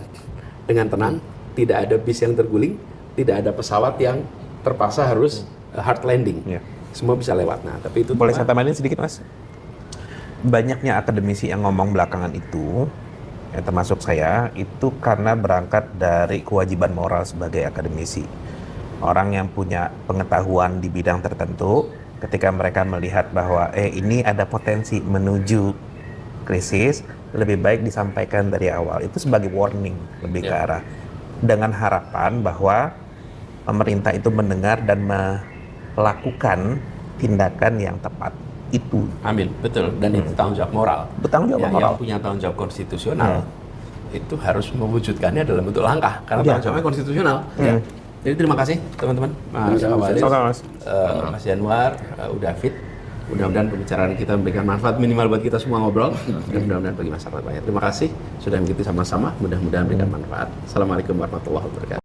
dengan tenang, tidak ada bis yang terguling, tidak ada pesawat yang terpaksa harus hard landing. Iya. Semua bisa lewat. Nah, tapi itu Boleh saya tambahin sedikit, Mas? Banyaknya akademisi yang ngomong belakangan itu, ya termasuk saya, itu karena berangkat dari kewajiban moral sebagai akademisi. Orang yang punya pengetahuan di bidang tertentu, ketika mereka melihat bahwa ini ada potensi menuju krisis, lebih baik disampaikan dari awal. Itu sebagai warning lebih ke arah. Dengan harapan bahwa pemerintah itu mendengar dan melakukan tindakan yang tepat. Itu Amin, betul. Dan itu tanggung jawab moral. bertanggung jawab Ya, moral. yang punya tanggung jawab konstitusional itu harus mewujudkannya dalam bentuk langkah karena tanggung jawabnya konstitusional. Ya. Jadi terima kasih teman-teman, Mas Awalil, Sama-sama, Mas. Mas Yanuar, udah fit. Mudah-mudahan pembicaraan kita memberikan manfaat minimal buat kita semua ngobrol dan mudah-mudahan bagi masyarakat banyak. Terima kasih sudah mengikuti sama-sama. Mudah-mudahan memberikan manfaat. Assalamualaikum warahmatullahi wabarakatuh.